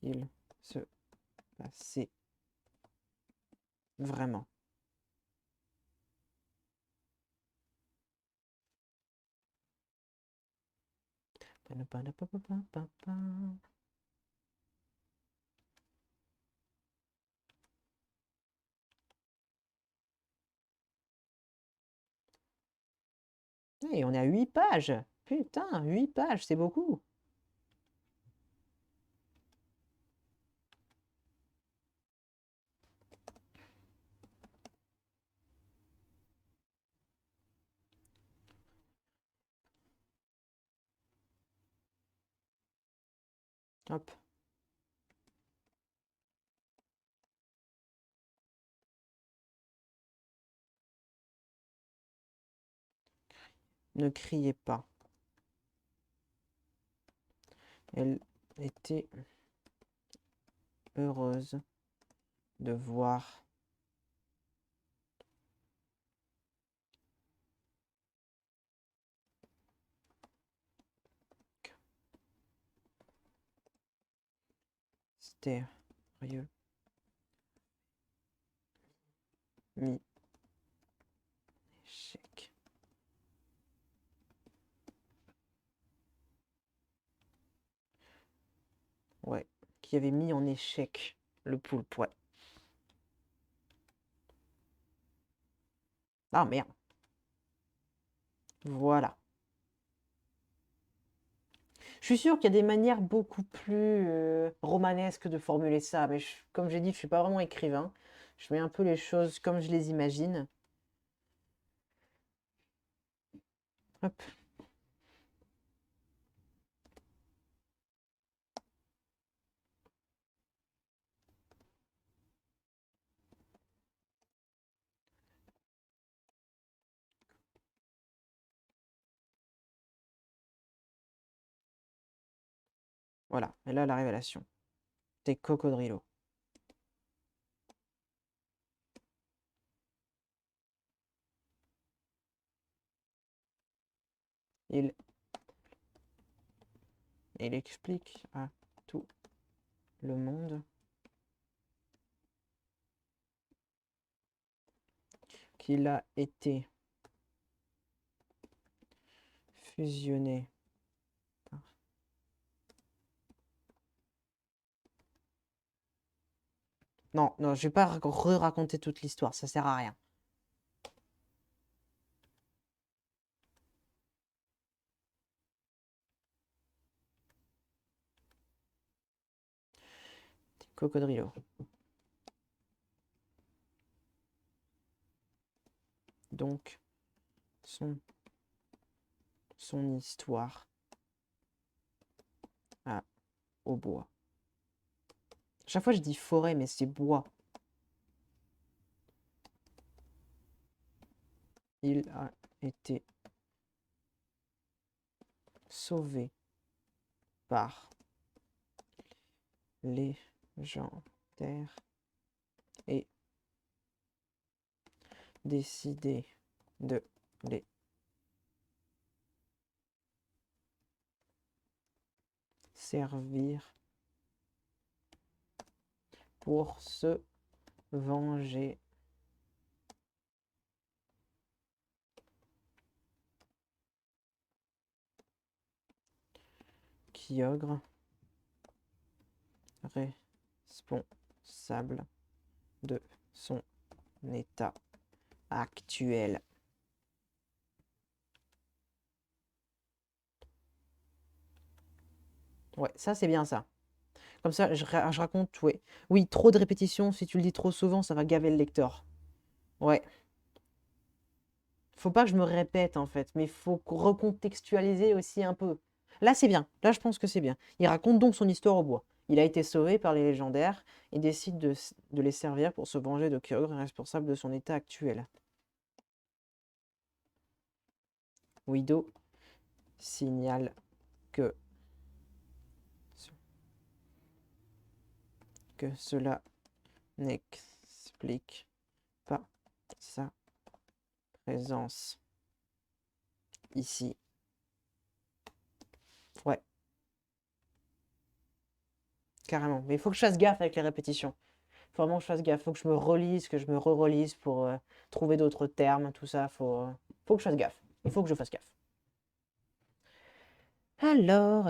qu'il se passait vraiment. Et on est à 8 pages. Putain, 8 pages, c'est beaucoup. Hop. Ne criez pas. Elle était heureuse de voir sérieux mis échec. Ouais, qui avait mis en échec le poulpe, ouais. Ah merde. Voilà. Je suis sûr qu'il y a des manières beaucoup plus romanesques de formuler ça, mais comme j'ai dit, je suis pas vraiment écrivain. Je mets un peu les choses comme je les imagine. Hop. Voilà, et là la révélation. T'es Cocodrilo. Il explique à tout le monde qu'il a été fusionné par... Non, non, je vais pas re-raconter toute l'histoire, ça sert à rien. Cocodrilo. Donc, son histoire au bois. Chaque fois, je dis forêt, mais c'est bois. Il a été sauvé par légendaire et décidé de les servir pour se venger Kyogre responsable de son état actuel. Ouais, ça c'est bien ça. Comme ça, je raconte, ouais. Oui, trop de répétitions, si tu le dis trop souvent, ça va gaver le lecteur. Ouais. Faut pas que je me répète en fait, mais il faut recontextualiser aussi un peu. Là, c'est bien. Là, je pense que c'est bien. Il raconte donc son histoire au bois. Il a été sauvé par les légendaires et décide de les servir pour se venger de Kyogre, responsable de son état actuel. Wido signale que cela n'explique pas sa présence ici. Ouais, carrément. Mais il faut que je fasse gaffe avec les répétitions. Faut vraiment que je fasse gaffe. Faut que je me relise, que je me re-relise pour trouver d'autres termes, tout ça. Faut que je fasse gaffe. Il faut que je fasse gaffe. Alors.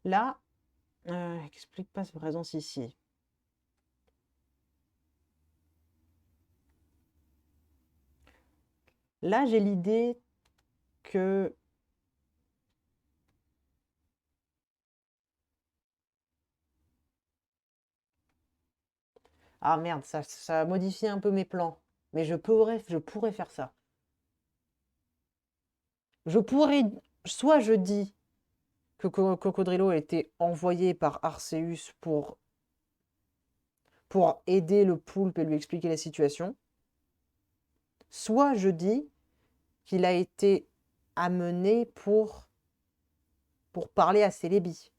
Là, explique pas sa présence ici. Là, j'ai l'idée que... Ah merde, ça modifie un peu mes plans. Mais je pourrais faire ça. Je pourrais... Soit je dis que Cocodrilo a été envoyé par Arceus pour aider le poulpe et lui expliquer la situation. Soit je dis qu'il a été amené pour parler à Celebi.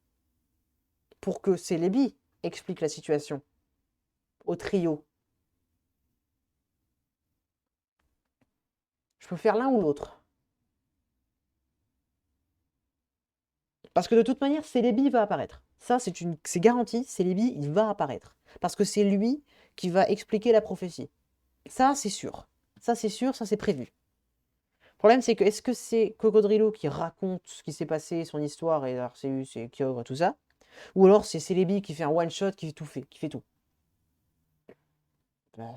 Pour que Celebi explique la situation au trio. Je peux faire l'un ou l'autre. Parce que de toute manière, Celebi va apparaître. Ça, c'est garanti, Celebi, il va apparaître. Parce que c'est lui qui va expliquer la prophétie. Ça, c'est sûr. Ça, c'est sûr, ça, c'est prévu. Le problème, c'est que est-ce que c'est Cocodrilo qui raconte ce qui s'est passé, son histoire, et Arceus et Kyogre, tout ça, ou alors c'est Celebi qui fait un one-shot, qui fait tout. Bah,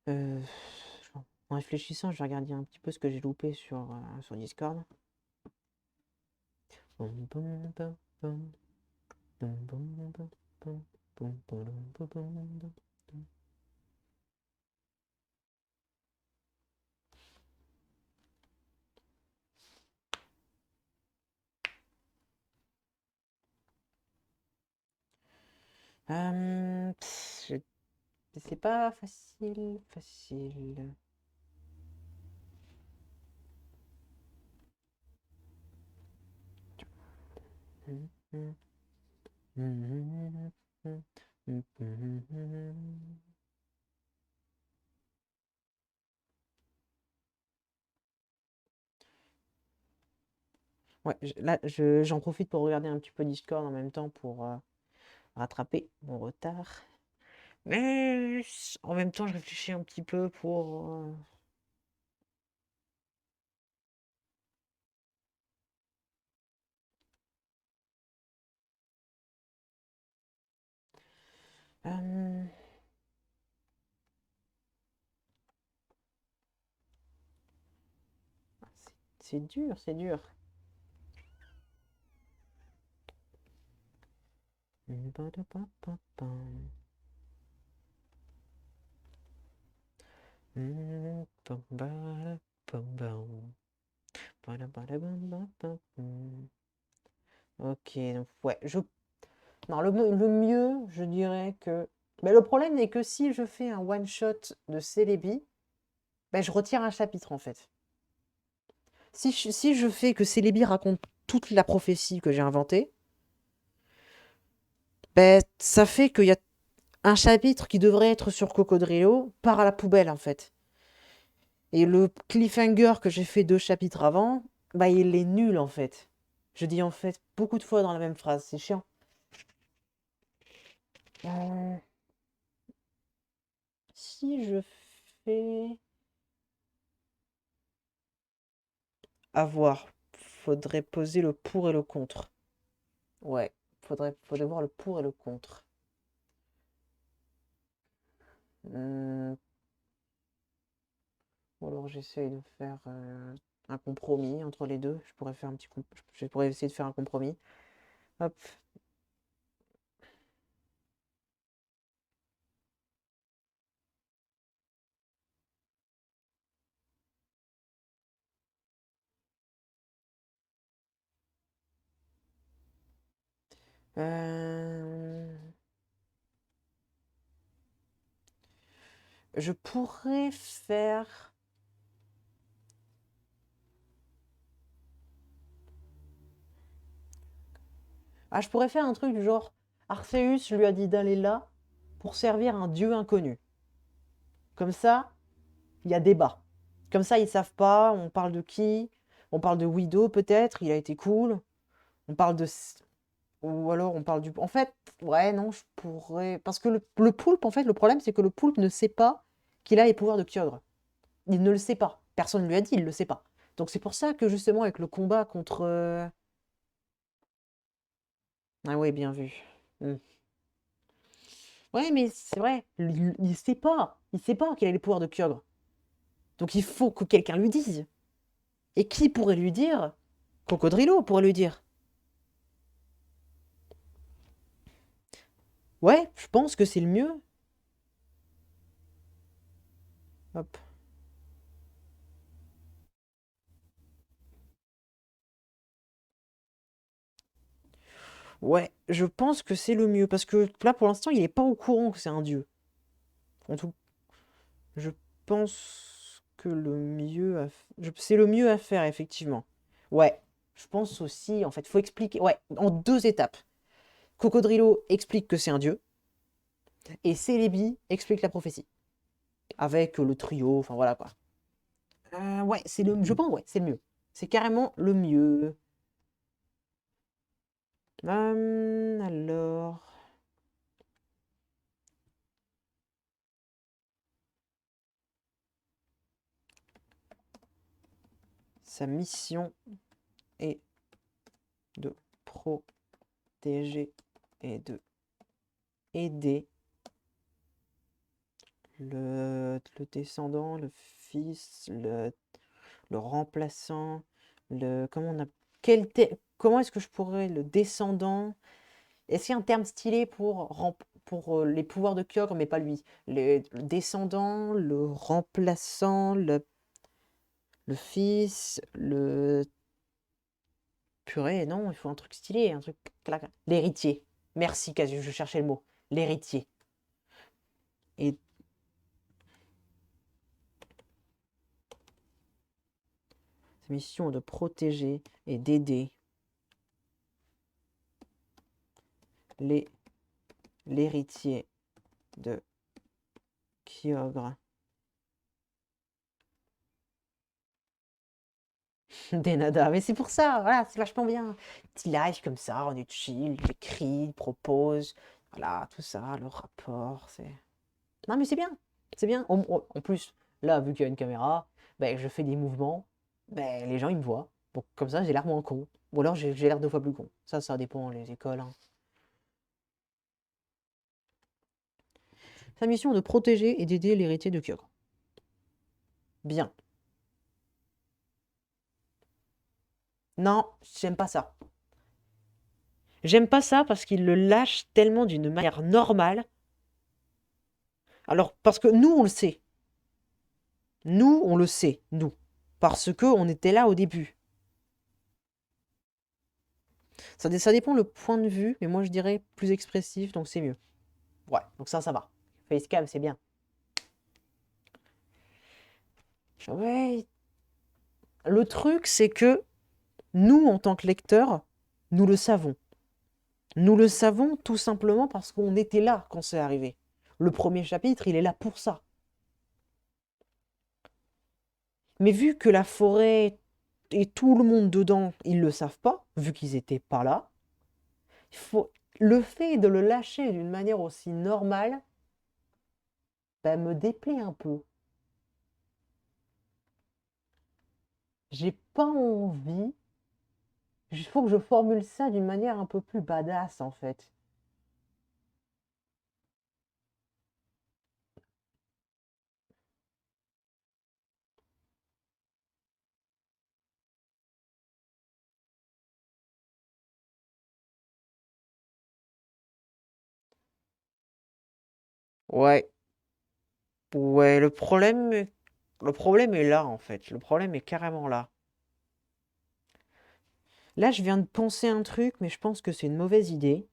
Euh, En réfléchissant, je vais regarder un petit peu ce que j'ai loupé sur Discord. C'est pas facile. Ouais, là, j'en profite pour regarder un petit peu Discord en même temps pour rattraper mon retard. Mais en même temps, je réfléchis un petit peu pour... euh, c'est dur, c'est dur. Ok, donc ouais, non, le mieux, je dirais que... Mais le problème est que si je fais un one-shot de Celebi, ben, je retire un chapitre en fait. Si je fais que Celebi raconte toute la prophétie que j'ai inventée, ben, ça fait qu'il y a un chapitre qui devrait être sur Cocodrilo part à la poubelle en fait. Et le cliffhanger que j'ai fait 2 chapitres avant, bah il est nul en fait. Je dis en fait beaucoup de fois dans la même phrase, c'est chiant. Euh, si je fais... À voir. Faudrait poser le pour et le contre. Ouais, faudrait voir le pour et le contre. Hmm, ou alors j'essaye de faire un compromis entre les deux. Je pourrais faire un petit je pourrais essayer de faire un compromis. Hop. Euh, je pourrais faire... Ah, je pourrais faire un truc du genre... Arceus lui a dit d'aller là pour servir un dieu inconnu. Comme ça, il y a débat. Comme ça, ils savent pas, on parle de qui? On parle de Widow peut-être, il a été cool. On parle de... Ou alors on parle du... En fait, ouais, non, je pourrais... Parce que le poulpe, en fait, le problème, c'est que le poulpe ne sait pas qu'il a les pouvoirs de Kyogre. Il ne le sait pas. Personne ne lui a dit, il ne le sait pas. Donc c'est pour ça que, justement, avec le combat contre... Ah ouais, bien vu. Hmm. Ouais, mais c'est vrai, il sait pas. Il sait pas qu'il a les pouvoirs de Kyogre. Donc il faut que quelqu'un lui dise. Et qui pourrait lui dire? Cocodrilo pourrait lui dire. Ouais, je pense que c'est le mieux. Hop. Ouais, je pense que c'est le mieux. Parce que là, pour l'instant, il est pas au courant que c'est un dieu. En tout, je pense que c'est le mieux à faire, effectivement. Ouais, je pense aussi, en fait, faut expliquer. Ouais, en 2 étapes. Cocodrilo explique que c'est un dieu, et Celebi explique la prophétie. Avec le trio, enfin voilà quoi. Ouais, je pense, ouais, c'est le mieux. C'est carrément le mieux. Alors, sa mission est de protéger et de aider le descendant, le fils, le remplaçant, comment on a, comment est-ce que je pourrais le descendant? Est-ce qu'il y a un terme stylé pour les pouvoirs de Kyogre, mais pas lui? Le descendant, le remplaçant, le fils, purée, non, il faut un truc stylé, un truc... L'héritier. Merci, Casu, je cherchais le mot. L'héritier. Et sa mission est de protéger et d'aider les l'héritier de Kyogre. Des nada, mais c'est pour ça, voilà, c'est vachement bien. Petit live comme ça, on est chill, il écrit, il propose, voilà, tout ça, le rapport, c'est... Non mais c'est bien. En plus, là, vu qu'il y a une caméra, ben, je fais des mouvements, ben, les gens ils me voient. Donc comme ça, j'ai l'air moins con. Ou alors j'ai l'air 2 fois plus con. Ça dépend les écoles, hein. Sa mission est de protéger et d'aider l'héritier de Kyogre. Bien. Non, j'aime pas ça. J'aime pas ça parce qu'il le lâche tellement d'une manière normale. Alors, parce que nous, on le sait. Nous, on le sait, nous. Parce que on était là au début. Ça dépend le point de vue, mais moi je dirais plus expressif, donc c'est mieux. Ouais, donc ça va. Facecam, c'est bien. Ouais. Le truc, c'est que nous, en tant que lecteurs, nous le savons. Nous le savons tout simplement parce qu'on était là quand c'est arrivé. Le premier chapitre, il est là pour ça. Mais vu que la forêt et tout le monde dedans, ils le savent pas, vu qu'ils étaient pas là, le fait de le lâcher d'une manière aussi normale, bah, me déplaît un peu. J'ai pas envie. Il faut que je formule ça d'une manière un peu plus badass en fait. Ouais, ouais, le problème est là en fait. Le problème est carrément là. Là, je viens de penser un truc, mais je pense que c'est une mauvaise idée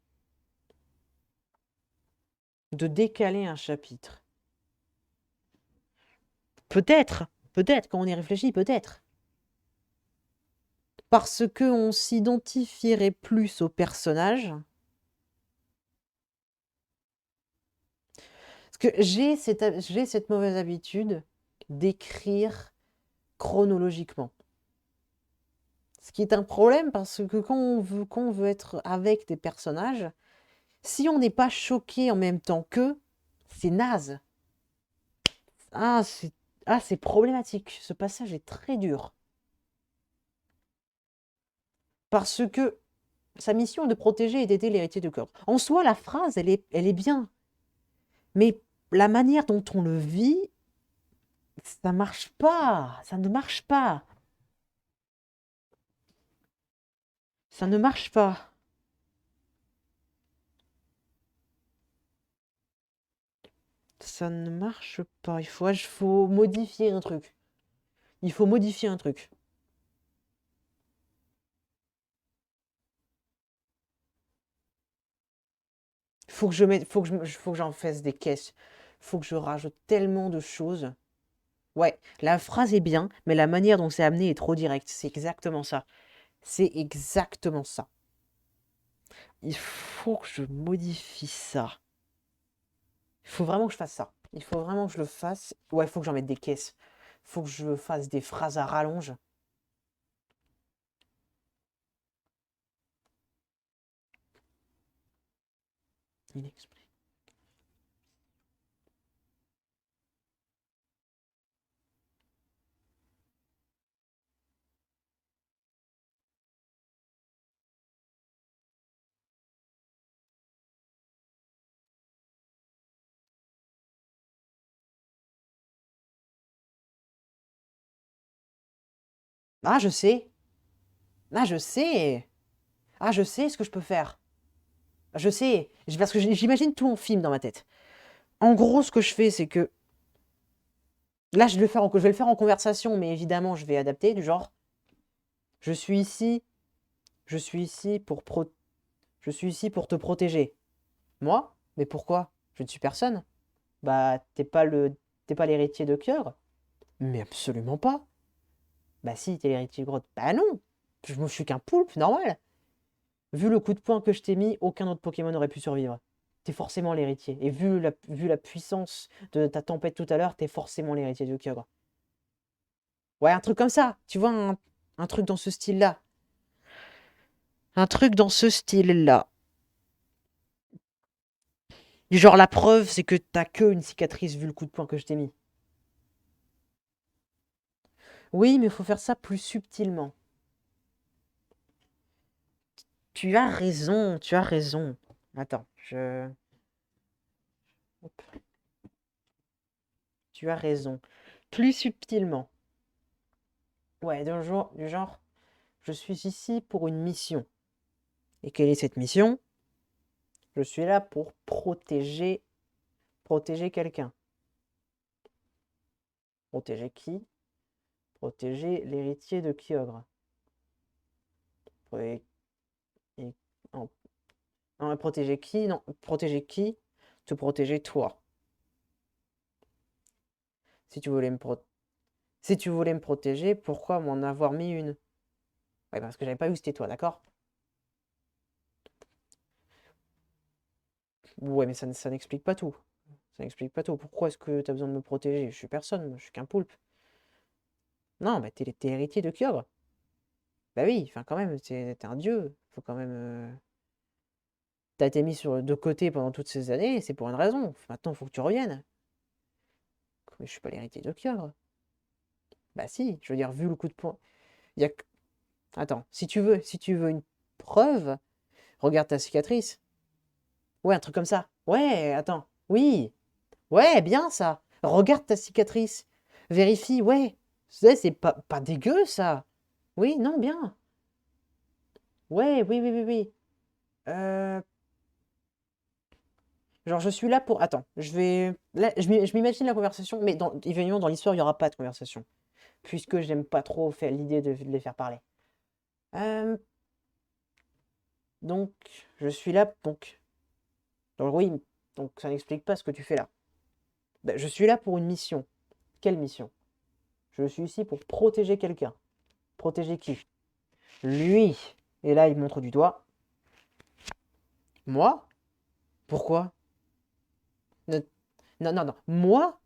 de décaler un chapitre. Peut-être, peut-être, quand on y réfléchit, peut-être. Parce qu'on s'identifierait plus au personnage. Parce que j'ai cette mauvaise habitude d'écrire chronologiquement. Ce qui est un problème parce que quand on veut être avec des personnages, si on n'est pas choqué en même temps qu'eux, c'est naze. Ah, c'est problématique. Ce passage est très dur. Parce que sa mission est de protéger et d'aider l'héritier de Kurt. En soi, la phrase, elle est bien. Mais la manière dont on le vit, ça marche pas. Ça ne marche pas. Ça ne marche pas. Ça ne marche pas. Il faut modifier un truc. Il faut modifier un truc. Faut que j'en fasse des caisses. Faut que je rajoute tellement de choses. Ouais, la phrase est bien, mais la manière dont c'est amené est trop directe. C'est exactement ça. C'est exactement ça. Il faut que je modifie ça. Il faut vraiment que je fasse ça. Il faut vraiment que je le fasse. Ouais, il faut que j'en mette des caisses. Il faut que je fasse des phrases à rallonge. Inexplicable. Ah, je sais. Ah, je sais. Ah, je sais ce que je peux faire. Je sais. Parce que j'imagine tout en film dans ma tête. En gros, ce que je fais, c'est que là, je vais le faire en conversation, mais évidemment, je vais adapter du genre, je suis ici, je suis ici pour je suis ici pour te protéger. Moi? Mais pourquoi? Je ne suis personne. Bah, t'es pas l'héritier de Kyogre? Mais absolument pas. Bah si, t'es l'héritier de Grotte. Bah non. Je suis qu'un poulpe, normal. Vu le coup de poing que je t'ai mis, aucun autre Pokémon n'aurait pu survivre. T'es forcément l'héritier. Et vu la puissance de ta tempête tout à l'heure, t'es forcément l'héritier de Kyogre. Ouais, un truc comme ça. Tu vois, Un truc dans ce style-là. Un truc dans ce style-là. Genre, la preuve, c'est que t'as que une cicatrice vu le coup de poing que je t'ai mis. Oui, mais il faut faire ça plus subtilement. Tu as raison, tu as raison. Attends, Hop. Tu as raison. Plus subtilement. Ouais, du genre, je suis ici pour une mission. Et quelle est cette mission? Je suis là pour protéger quelqu'un. Protéger qui? Protéger l'héritier de Kyogre. Et, non, non, protéger qui? Non, protéger qui? Te protéger toi. Si tu voulais me pro- Si tu voulais me protéger, pourquoi m'en avoir mis une? Ouais, parce que j'avais pas vu que c'était toi, d'accord? Ouais, mais ça n'explique pas tout. Ça n'explique pas tout. Pourquoi est-ce que tu as besoin de me protéger? Je suis personne, moi, je suis qu'un poulpe. Non, bah t'es héritier de Kyogre. Bah oui, enfin quand même, t'es un dieu. Faut quand même. T'as été mis de côté pendant toutes ces années, c'est pour une raison. Maintenant, faut que tu reviennes. Mais je suis pas l'héritier de Kyogre. Bah si, je veux dire, vu le coup de poing. Y a... que- Attends, si tu veux une preuve, regarde ta cicatrice. Ouais, un truc comme ça. Ouais, attends. Oui. Ouais, bien ça. Regarde ta cicatrice. Vérifie, ouais. C'est pas dégueu ça. Oui, non, bien. Ouais, oui, oui, oui, oui. Euh, genre, je suis là pour. Attends, je vais. Là, je m'imagine la conversation, mais évidemment, dans l'histoire, il n'y aura pas de conversation. Puisque j'aime pas trop faire l'idée de les faire parler. Euh, donc, je suis là. Donc, oui, donc ça n'explique pas ce que tu fais là. Ben, je suis là pour une mission. Quelle mission? Je suis ici pour protéger quelqu'un. Protéger qui? Lui. Et là, il montre du doigt. Moi? Pourquoi? Ne- Non, non, non. Moi?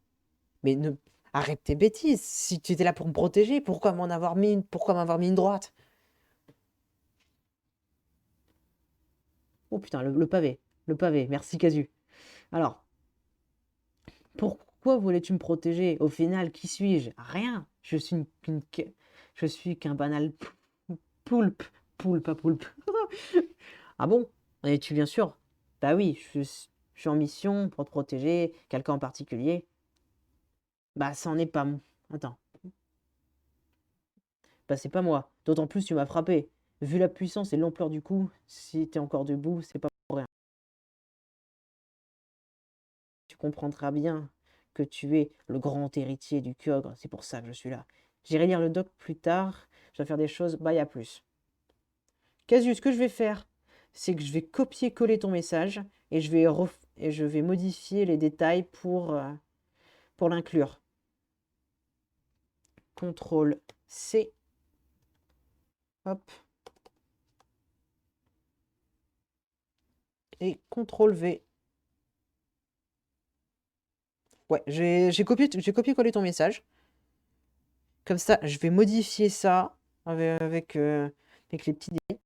Mais ne... Arrête tes bêtises. Si tu étais là pour me protéger, pourquoi m'avoir mis une droite? Oh putain, le pavé. Le pavé. Merci, Casu. Alors, pourquoi voulais-tu me protéger? Au final, qui suis-je? Rien. Je suis qu'un banal poulpe. Poulpe, pas poulpe. Ah bon? Es-tu bien sûr? Bah oui, je suis en mission pour te protéger, quelqu'un en particulier. Bah, ça en est pas. Attends. Bah, c'est pas moi. D'autant plus, tu m'as frappé. Vu la puissance et l'ampleur du coup, si t'es encore debout, c'est pas pour rien. Tu comprendras bien que tu es le grand héritier du Kyogre. C'est pour ça que je suis là. J'irai lire le doc plus tard. Je dois faire des choses. Bah, y a plus. Casus, ce que je vais faire, c'est que je vais copier-coller ton message et je vais modifier les détails pour l'inclure. CTRL C. Hop. Et CTRL V. Ouais, j'ai copié-collé ton message. Comme ça, je vais modifier ça avec les petits dés.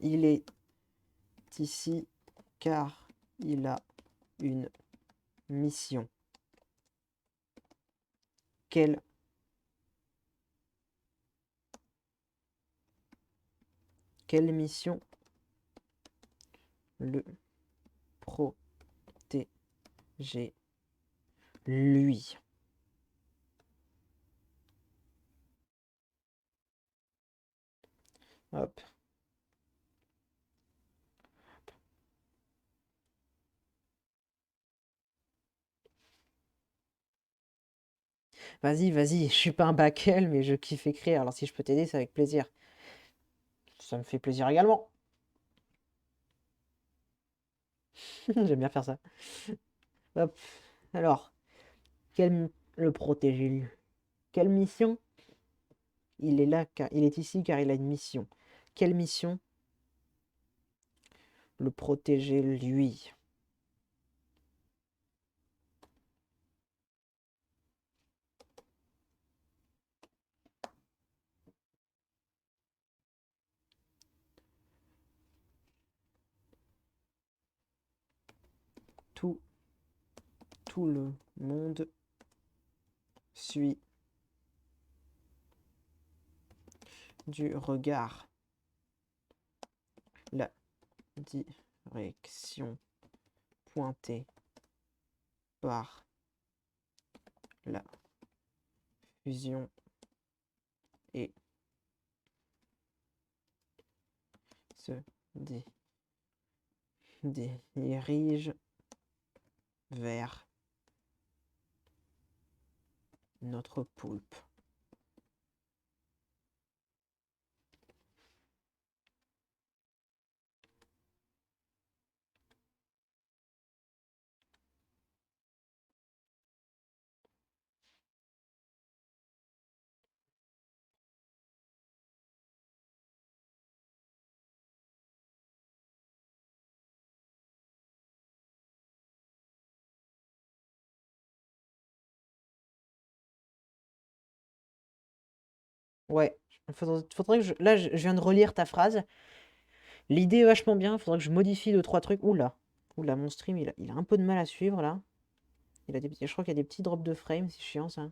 Il est ici car il a une mission. Quelle mission? Le protéger lui. Hop. Vas-y, vas-y, je suis pas un backel, mais je kiffe écrire. Alors si je peux t'aider, c'est avec plaisir. Ça me fait plaisir également. J'aime bien faire ça. Hop. Alors, quelle... Le protéger, lui. Quelle mission? Il est là, il est ici car il a une mission. Quelle mission? Le protéger, lui. Tout, tout le monde suit du regard la direction pointée par la fusion et se dirige vers notre poulpe. Ouais, faudrait que je... Là, je viens de relire ta phrase. L'idée est vachement bien, faudrait que je modifie 2-3 trucs. Oula, oula, mon stream, il a un peu de mal à suivre, là. Je crois qu'il y a des petits drops de frame, c'est chiant, ça.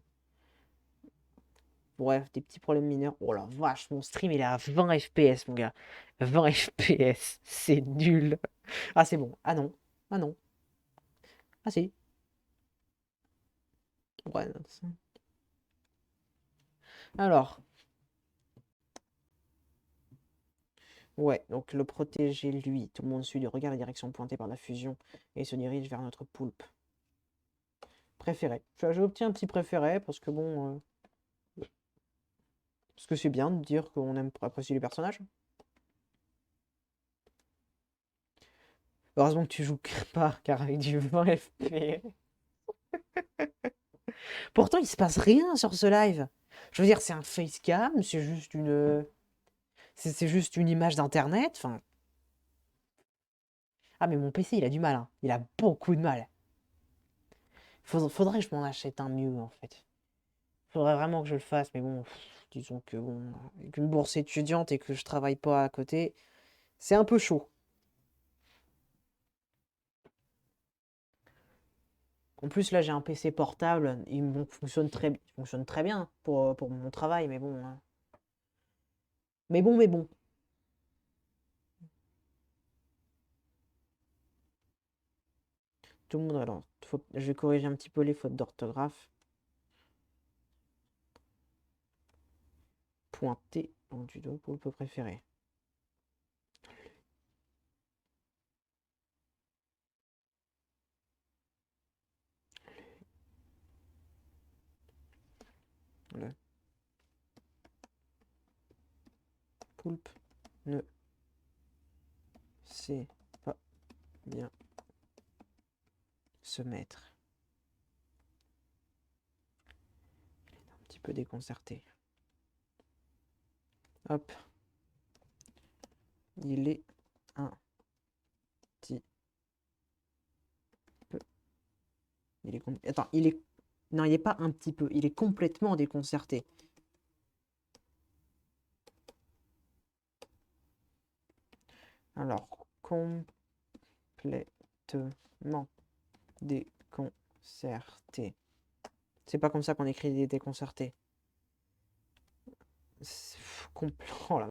Bref, des petits problèmes mineurs. Oh la vache, mon stream, il est à 20 FPS, mon gars. 20 FPS, c'est nul. Ah, c'est bon. Ah non. Ah non. Ah si. Ouais, non, alors, ouais, donc le protéger, lui. Tout le monde suit du regard la direction pointée par la fusion et se dirige vers notre poulpe. Préféré. J'ai obtenu un petit préféré parce que bon... parce que c'est bien de dire qu'on aime apprécier les personnages. Heureusement que tu joues pas, car avec du 20 FPS. Pourtant, il se passe rien sur ce live. Je veux dire, c'est un facecam, c'est juste une... C'est juste une image d'internet. Enfin... Ah, mais mon PC, il a du mal, hein. Il a beaucoup de mal. Faudrait que je m'en achète un mieux, en fait. Faudrait vraiment que je le fasse, mais bon, disons que bon, avec une bourse étudiante et que je travaille pas à côté, c'est un peu chaud. En plus, là, j'ai un PC portable, il fonctionne très bien pour mon travail, mais bon, hein. Mais bon. Tout le monde, alors, je vais corriger un petit peu les fautes d'orthographe. Pointé en du doigt pour le peu préféré. Le poulpe ne sait pas bien se mettre. Un petit peu déconcerté. Hop. Il est un petit peu. Attends, il est. Non, il n'est pas un petit peu. Il est complètement déconcerté. Alors, complètement déconcerté. C'est pas comme ça qu'on écrit des déconcertés. Oh la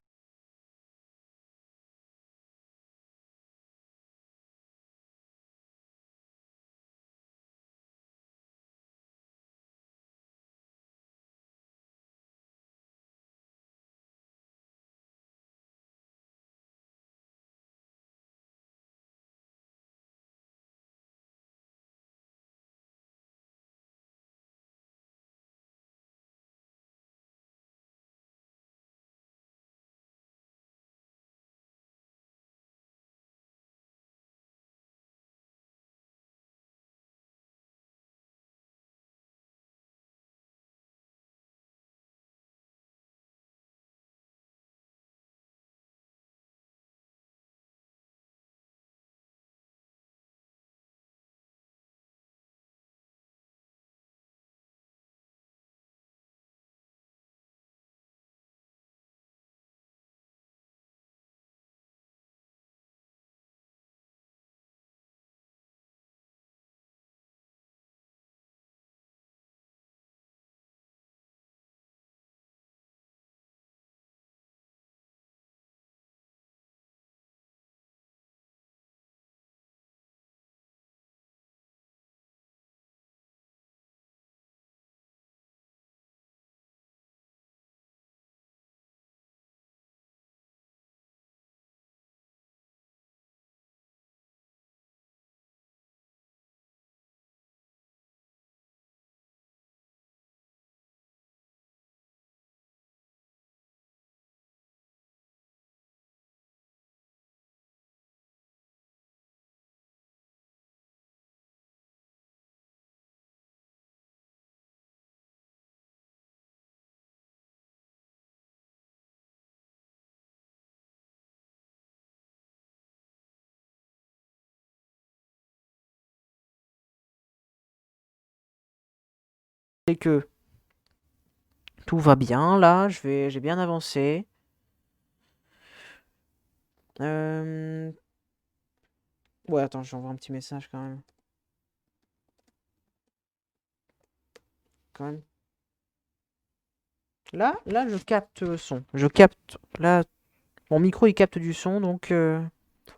C'est que tout va bien là, j'ai bien avancé. Euh, Ouais, attends, j'envoie un petit message quand même. Quand même. Là, je capte le son. Je capte. Là, mon micro il capte du son, donc.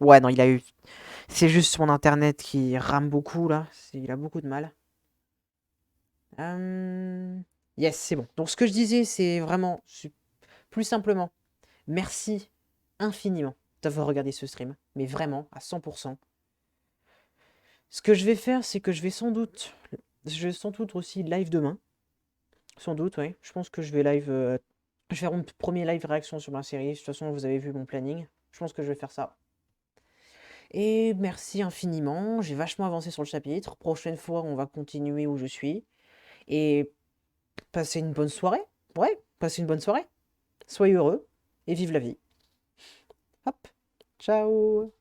Ouais, non, il a eu. C'est juste mon internet qui rame beaucoup là. Il a beaucoup de mal. Euh, Yes, c'est bon. Donc ce que je disais, c'est vraiment plus simplement. Merci infiniment d'avoir regardé ce stream, mais vraiment à 100%. Ce que je vais faire, c'est que je vais sans doute aussi live demain. Sans doute, oui. Je pense que je vais live. Je vais faire mon premier live réaction sur ma série. De toute façon, vous avez vu mon planning. Je pense que je vais faire ça. Et merci infiniment. J'ai vachement avancé sur le chapitre. Prochaine fois, on va continuer où je suis. Et passez une bonne soirée. Ouais, passez une bonne soirée. Soyez heureux et vive la vie. Hop. Ciao.